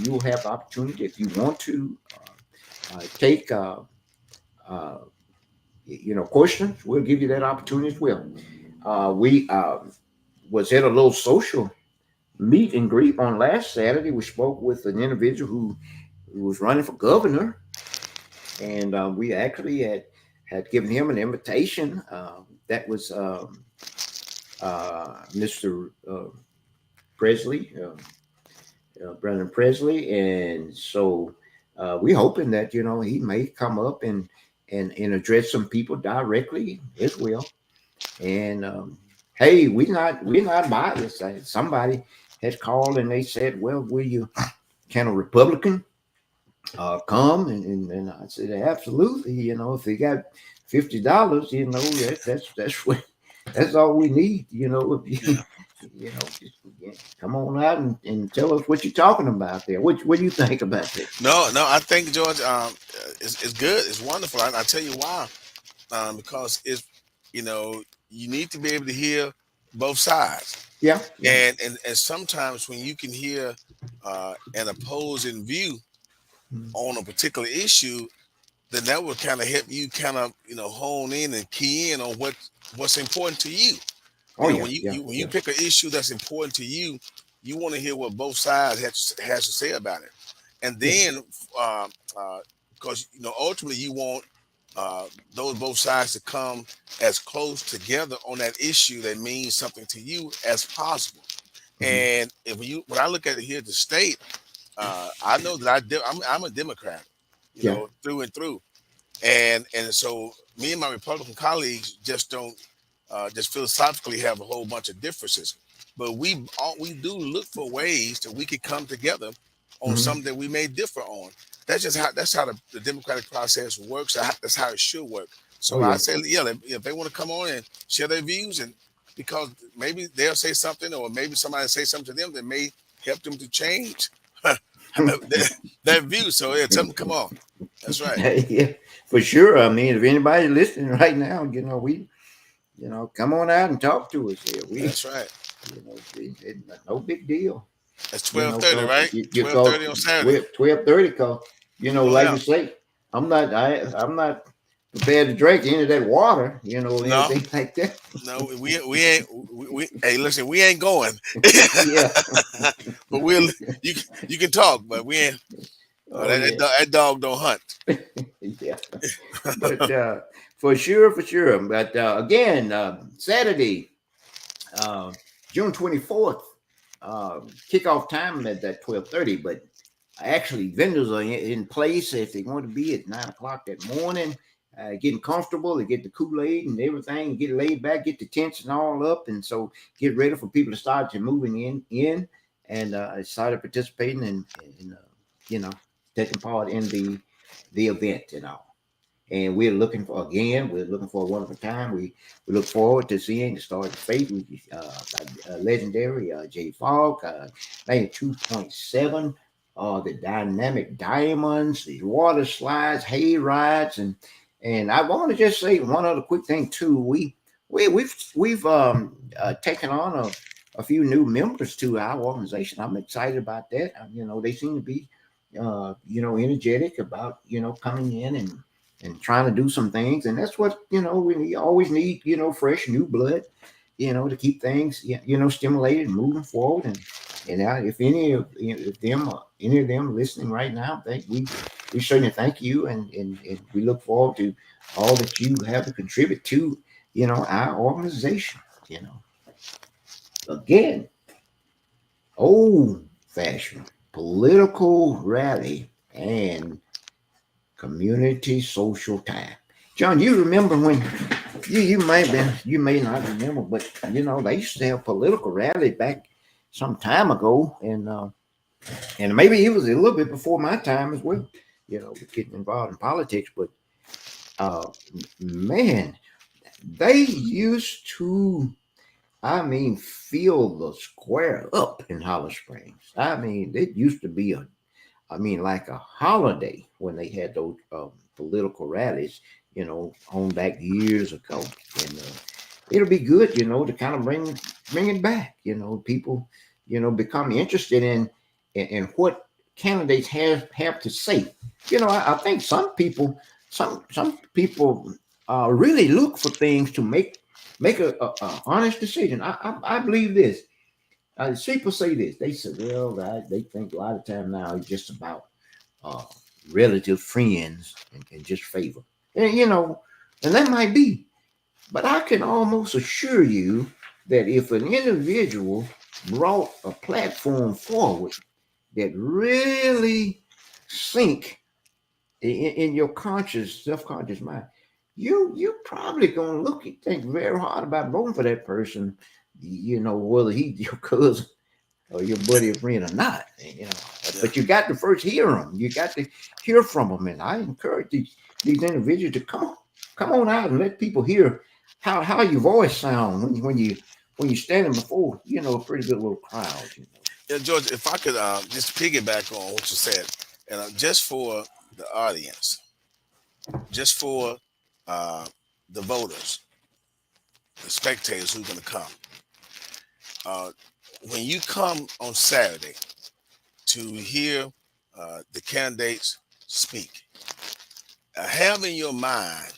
you will have the opportunity if you want to take uh, questions. We'll give you that opportunity as well. We was at a little social meet and greet on last Saturday. We spoke with an individual who was running for governor, and we actually had given him an invitation. That was Mr. Presley, Brandon Presley, and so we hoping that he may come up and address some people directly as well. And hey, we're not biased. Somebody has called and they said, "Well, will you, can a Republican come?" And I said, "Absolutely. If they got $50, that's what that's all we need. If you Yeah. just come on out and tell us what you're talking about there. What do you think about that?" No, I think George, it's good. It's wonderful. I tell you why. Because you know, you need to be able to hear both sides, Yeah, yeah. and sometimes when you can hear an opposing view Mhm. on a particular issue, then that will kind of help you kind of hone in and key in on what's important to you. Oh yeah, When yeah, when you yeah. pick an issue that's important to you, you want to hear what both sides has to say about it, and Yeah. then uh, uh, because ultimately you want those both sides to come as close together on that issue that means something to you as possible. Hmm. And if you when I look at it here at the state, I know that I'm a Democrat, Yeah. through and through, and so me and my Republican colleagues just don't just philosophically have a whole bunch of differences, but we do look for ways that we can come together on Hmm. something that we may differ on. That's how the democratic process works. That's how it should work. So Oh I yeah. say, yeah, if they want to come on and share their views, and because maybe they'll say something, or maybe somebody say something to them that may help them to change that view. So yeah, tell them to come on. That's right. Yeah, for sure. I mean, if anybody's listening right now, come on out and talk to us here. That's right. No big deal. That's 12:30, Cause right? you call 12:30 on Saturday. 12:30. Cause Oh like yeah. you say, I'm not prepared to drink any of that water. No, Anything like that. no, we ain't. Hey, listen, we ain't going. Yeah. But you can talk, but we ain't. Oh yeah. That dog don't hunt. Yeah. But for sure, for sure. But again, Saturday, uh, June 24th, kickoff time at that 12:30. But actually, vendors are in place if they want to be at 9 o'clock that morning, getting comfortable. They get the Kool-Aid and everything, get laid back, get the tents and all up, and so get ready for people to start to moving in and started participating and you know taking part in the event and all. And we're looking for a wonderful time. We look forward to seeing the Stars of Fate with legendary Jay Falk, 92.7, the Dynamic Diamonds, the water slides, hay rides, and I want to just say one other quick thing too. We've taken on a few new members to our organization. I'm excited about that. They seem to be energetic about coming in and trying to do some things. And that's what, always need, fresh new blood, to keep things, stimulated and moving forward. And if any of them listening right now, we certainly thank you. And we look forward to all that you have to contribute to, our organization, again, old fashioned political rally and community social time. John, you remember when you may not remember, but they used to have political rally back some time ago, and maybe it was a little bit before my time as well. With getting involved in politics, but uh, man, they used to. I mean, fill the square up in Hollow Springs. I mean, it used to be like a holiday when they had those political rallies, on back years ago. And it'll be good, to kind of bring it back. People, become interested in what candidates have to say. I think some people really look for things to make a honest decision. I believe this. People say this. They say, well, they think a lot of time now it's just about uh, relative friends and just favor. And that might be. But I can almost assure you that if an individual brought a platform forward that really sink in your self-conscious mind, you probably gonna think very hard about voting for that person, whether he's your cousin or your buddy or friend or not. Yeah. But you got to first hear them. You got to hear from them, and I encourage these individuals to come on out and let people hear how your voice sound when you're standing before a pretty good little crowd. Yeah, George, if I could just piggyback on what you said, and just for the audience, just for uh, the voters, the spectators who's going to come, uh, when you come on Saturday to hear the candidates speak, have in your mind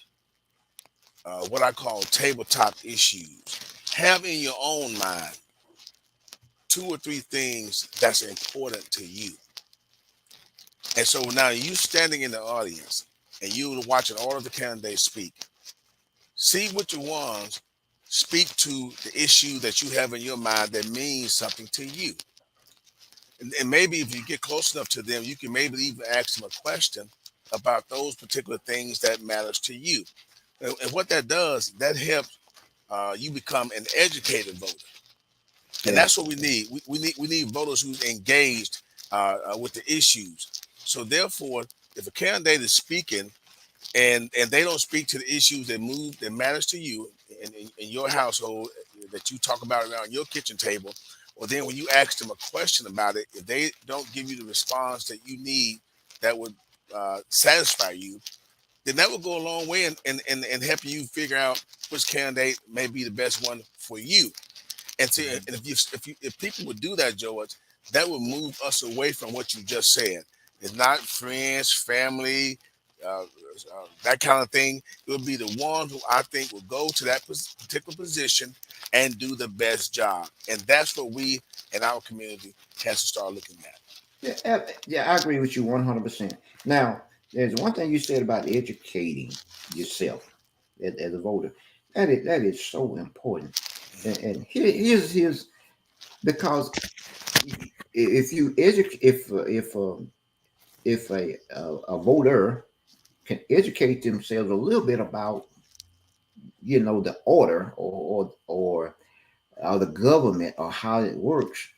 what I call tabletop issues. Have in your own mind two or three things that's important to you. And so now you standing in the audience and you watching all of the candidates speak. See which ones speak to the issue that you have in your mind that means something to you. And maybe if you get close enough to them, you can maybe even ask them a question about those particular things that matters to you. And what that does, that helps you become an educated voter. And Yeah, that's what we need. We need voters who's engaged with the issues. So therefore, if a candidate is speaking and they don't speak to the issues that matters to you in your household that you talk about around your kitchen table, or then when you ask them a question about it, if they don't give you the response that you need that would satisfy you, then that will go a long way in helping you figure out which candidate may be the best one for you. And, and if people would do that, George, that would move us away from what you just said. It's not friends, family, that kind of thing. It would be the one who I think will go to that particular position and do the best job. And that's what we in our community has to start looking at. Yeah, yeah, I agree with you 100%. Now, there's one thing you said about educating yourself as a voter. That is so important. And here's because if you educate if a voter can educate themselves a little bit about the order or the government or how it works,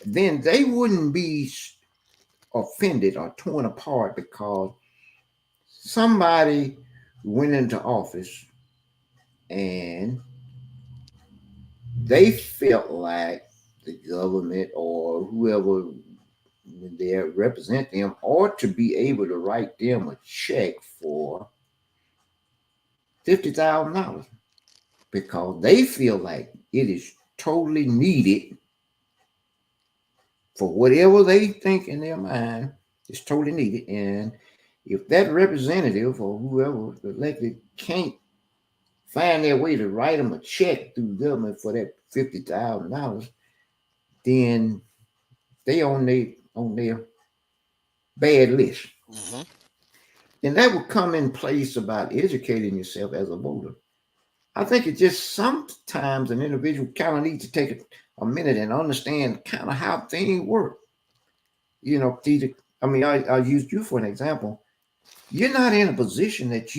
then they wouldn't be offended or torn apart because somebody went into office and they felt like the government or whoever they represent them ought to be able to write them a check for $50,000 because they feel like it is totally needed for whatever they think in their mind is totally needed. And if that representative or whoever elected can't find their way to write them a check through government for that $50,000, then they on their bad list. Hmm. And that would come in place about educating yourself as a voter. I think it just sometimes an individual kind of needs to take a minute and understand kind of how things work. I mean, I used you for an example. You're not in a position that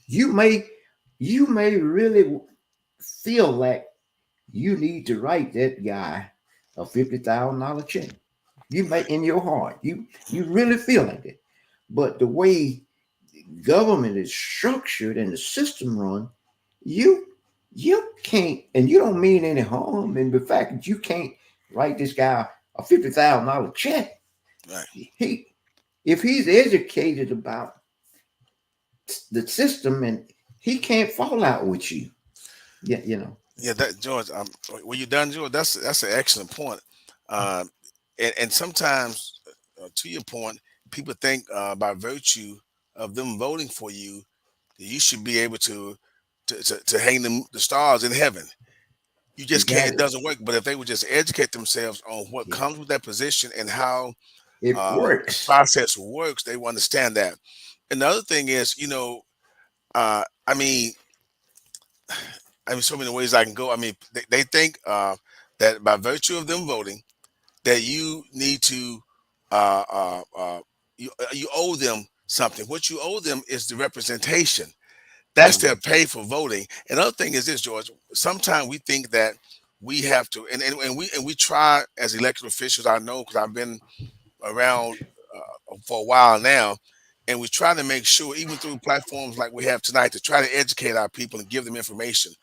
you may, you may really feel like you need to write that guy a $50,000 check. You may in your heart, you really feel like that. But the way government is structured and the system run, you you can't, and you don't mean any harm in the fact that you can't write this guy a $50,000 check. Right. He if he's educated about the system and he can't fall out with you. Yeah, Yeah, that George. Were you done, George? That's an excellent point. Um, and sometimes, to your point, people think by virtue of them voting for you, that you should be able to hang the stars in heaven. You you just can't. got It it. doesn't work. But if they would just educate themselves on what Yeah, comes with that position and how it the works. process works, they will understand that. And the other thing is, uh, I mean, so many ways I can go. I mean, they think that by virtue of them voting, that you need to uh, uh, uh, you owe them something. What you owe them is the representation. That's their Mhm. pay for voting. Another thing is this, George. Sometimes we think that we have to, and we try as elected officials. I know because I've been around for a while now, and we try to make sure, even through platforms like we have tonight, to try to educate our people and give them information.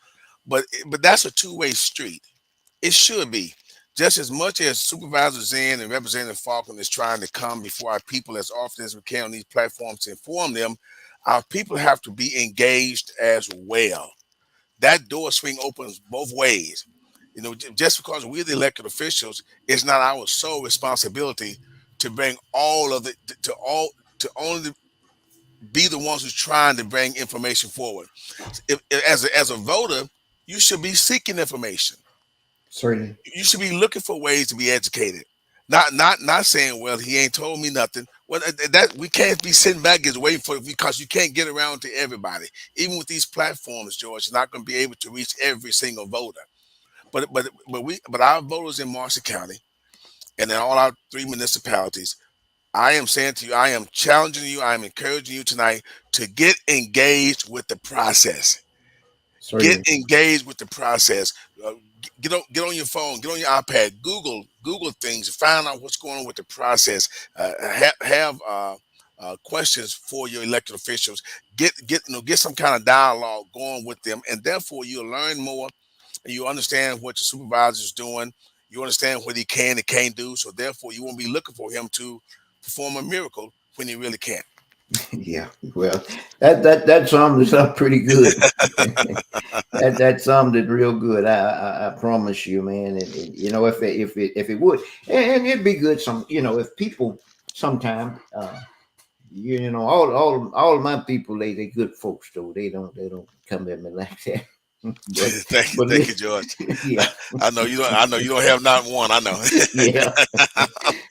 But that's a two-way street. It should be. Just as much as Supervisor Zen and Representative Falcon is trying to come before our people as often as we can on these platforms to inform them, our people have to be engaged as well. That door swing opens both ways. Just because we're the elected officials, it's not our sole responsibility to bring all of it to only be the ones who's trying to bring information forward. As a voter, you should be seeking information. Certainly. You should be looking for ways to be educated. Not saying, well, he ain't told me nothing. Well, that we can't be sitting back just waiting for it because you can't get around to everybody. Even with these platforms, George, you're not going to be able to reach every single voter. But our voters in Marshall County and in all our three municipalities, I am saying to you, I am challenging you, I am encouraging you tonight to get engaged with the process. Get Certainly. engaged with the process. Get on your phone, get on your iPad, Google things, find out what's going on with the process. Have questions for your elected officials. Get some kind of dialogue going with them, and therefore you'll learn more and you understand what your supervisor is doing. You understand what he can and can't do. So therefore, you won't be looking for him to perform a miracle when he really can't. Yeah, well, that summed us up pretty good. That summed it real good. I promise you, man. And you know, if it would, and it'd be good. If people sometime, all of my people, they good folks though. They don't come at me like that. but but Thank you, George. yeah, I know you don't. I know you don't have not one. I know. yeah.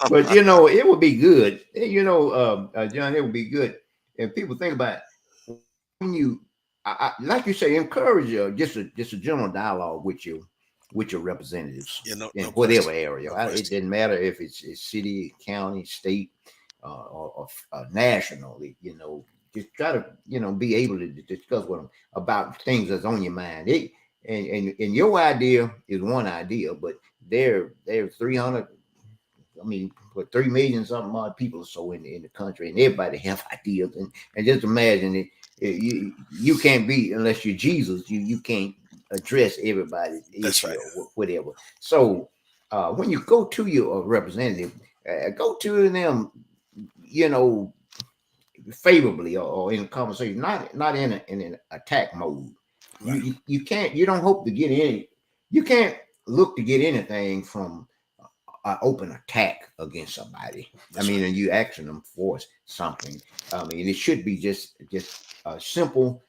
But it would be good. John, it would be good if people think about it. When you, like you say, encourage just a general dialogue with your representatives in No whatever question. area. No It question. doesn't matter if it's city, county, state, or nationally. Just try to be able to discuss with them about things that's on your mind. And your idea is one idea, but there are 300. I mean, what 3 million something odd people or so in the country, and everybody have ideas. And just imagine you can't be unless you're Jesus. You can't address everybody's That's issue right. or whatever. So when you go to your representative, go to them, you know, favorably or in a conversation, not in an attack mode. Right. You don't hope to get any. You can't look to get anything from open attack against somebody. I That's mean, right. and you asking them for something. I mean, it should be just a simple,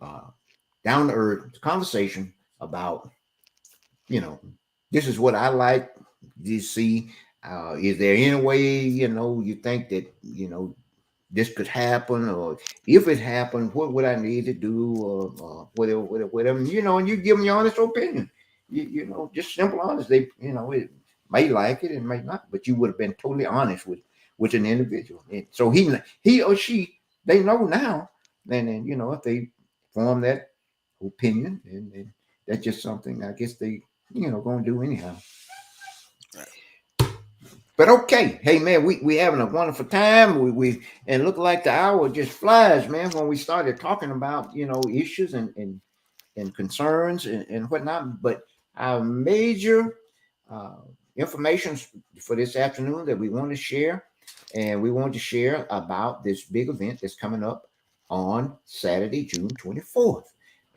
uh, down to earth conversation about you know this is what I like. You see, is there any way you think that this could happen, or if it happened, what would I need to do, or whatever. And you give them your honest opinion. Just simple, honest. They, it may like it and may not, but you would have been totally honest with an individual. And so he or she, they know now. And then if they form that opinion, and that's just something I guess they going to do anyhow. Right. But okay, hey man, we having a wonderful time. We and look like the hour just flies, man. When we started talking about issues and concerns and whatnot, but our major uh, information for this afternoon that we want to share, and we want to share about this big event that's coming up on Saturday, June 24th.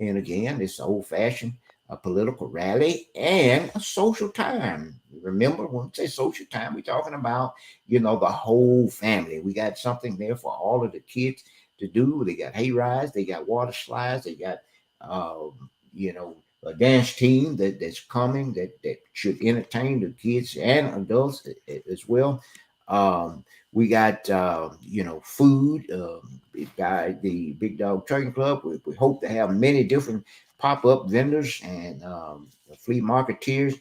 And again, it's old fashioned a political rally and a social time. Remember, when we say social time, we're talking about the whole family. We got something there for all of the kids to do. They got hay rides, they got water slides, they got you know, a dance team that's coming that should entertain the kids and adults as well. We got food. By the Big Dog Trucking Club, we hope to have many different pop-up vendors and flea marketeers.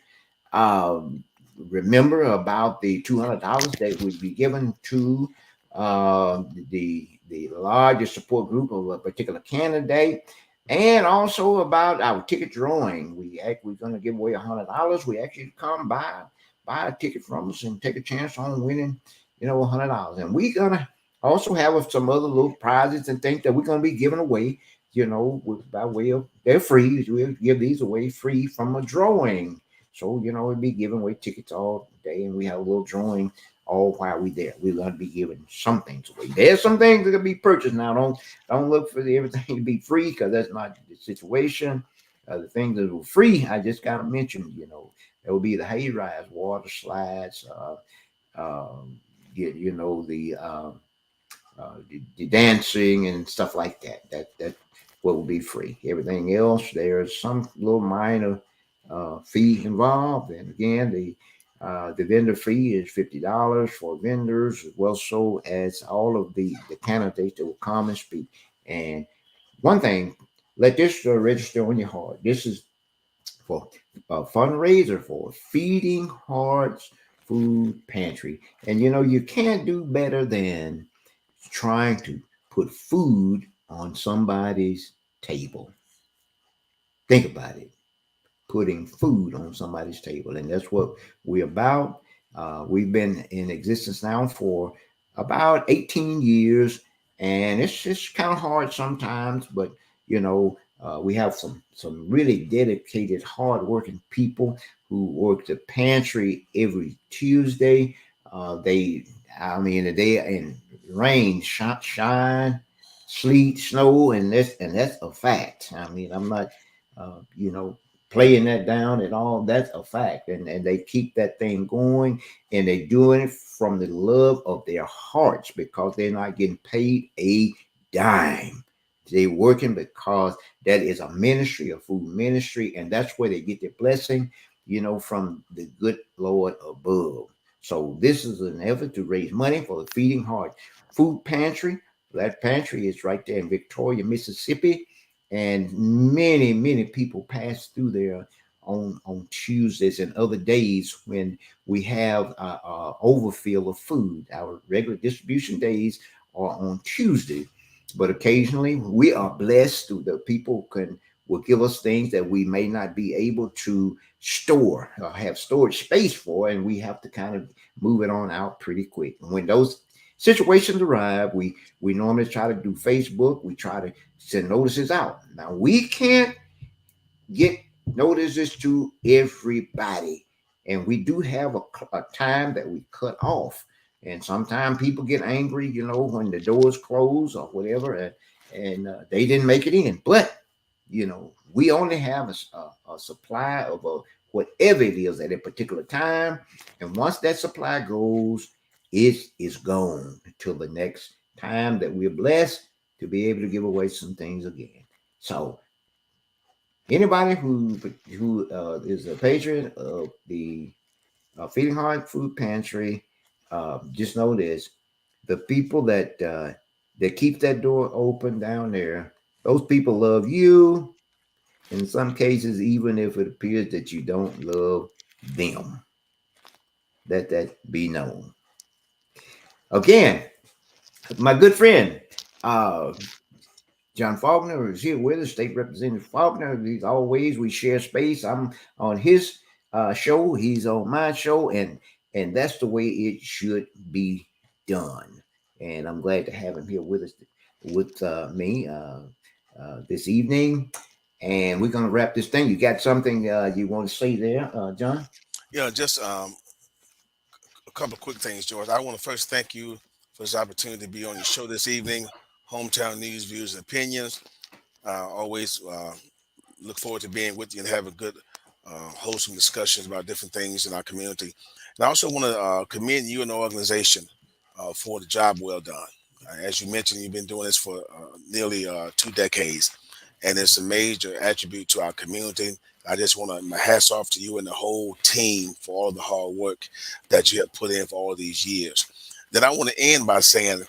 Um, Remember about the $200 that would be given to the largest support group of a particular candidate, and also about our ticket drawing. We're going to give away $100. We actually come buy a ticket from us and take a chance on winning, $100. And we're gonna also have some other little prizes and things that we're going to be giving away. By way of they're free. We'll give these away free from a drawing. So, we'll be giving away tickets all day, and we have a little drawing all while we're there. We're going to be giving some things away. There's some things that can be purchased now. Don't look for everything to be free, because that's not the situation. The things that were free, I just got to mention, there will be the hay rides, water slides, the dancing and stuff like that. That will be free. Everything else, there's some little minor fee involved, and again, the vendor fee is $50 for vendors, as well so as all of the candidates that will come and speak. And one thing, let this register on your heart. This is for a fundraiser for Feeding Hearts Food Pantry, and you can't do better than trying to put food on somebody's table. Think about it, putting food on somebody's table. And that's what we're about. We've been in existence now for about 18 years, and it's just kind of hard sometimes, but we have some really dedicated, hardworking people who work the pantry every Tuesday. They, I mean, they in rain, shine, sleet, snow, and that's a fact. I mean, I'm not, uh, you know, playing that down at all. That's a fact, and they keep that thing going, and they're doing it from the love of their hearts because they're not getting paid a dime. They're working because that is a ministry, a food ministry, and that's where they get their blessing, from the good Lord above. So this is an effort to raise money for the Feeding Heart Food Pantry. That pantry is right there in Victoria, Mississippi, and many people pass through there on Tuesdays and other days when we have overfill of food. Our regular distribution days are on Tuesday, but occasionally we are blessed through the people can will give us things that we may not be able to store or have storage space for, and we have to kind of move it on out pretty quick. And when those situations arrive, we normally try to do Facebook. We try to send notices out. Now we can't get notices to everybody. And we do have a time that we cut off. And sometimes people get angry, when the doors close or whatever, and they didn't make it in. But, we only have a supply of whatever it is at a particular time. And once that supply goes, it is gone until the next time that we're blessed to be able to give away some things again. So anybody who is a patron of the Feeding Heart Food Pantry, just know this: the people that keep that door open down there, those people love you. In some cases, even if it appears that you don't love them, let that be known. Again, my good friend, uh, John Faulkner is here with us, State Representative Faulkner. As always, we share space. I'm on his show, he's on my show, and that's the way it should be done. And I'm glad to have him here with us, with me this evening. And we're going to wrap this thing. You got something you want to say there, John? Yeah, just a couple of quick things, George. I want to first thank you for this opportunity to be on your show this evening. Hometown News, Views, and Opinions. Always look forward to being with you and having good, wholesome discussions about different things in our community. And I also want to commend you and the organization for the job well done. As you mentioned, you've been doing this for nearly 2 decades, and it's a major attribute to our community. I just want to my hats off to you and the whole team for all the hard work that you have put in for all these years. Then I want to end by saying,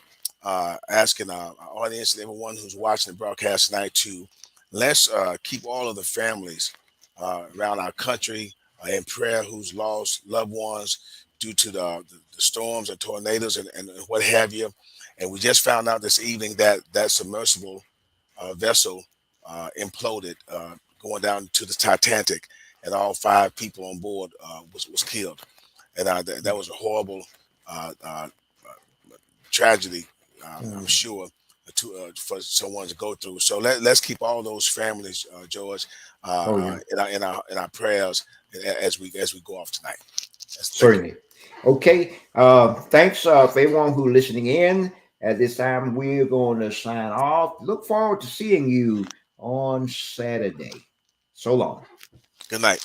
asking our audience and everyone who's watching the broadcast tonight to let's keep all of the families around our country in prayer who's lost loved ones due to the storms and tornadoes and what have you. And we just found out this evening that that submersible vessel imploded, going down to the Titanic, and all 5 people on board was killed. And that was a horrible tragedy, I'm Mm. sure, for someone to go through. So let's keep all those families, George, Oh, yeah. in our prayers as we go off tonight. Thank you. Certainly. Okay. Thanks for everyone who listening in. At this time, we're going to sign off. Look forward to seeing you on Saturday. So long. Good night.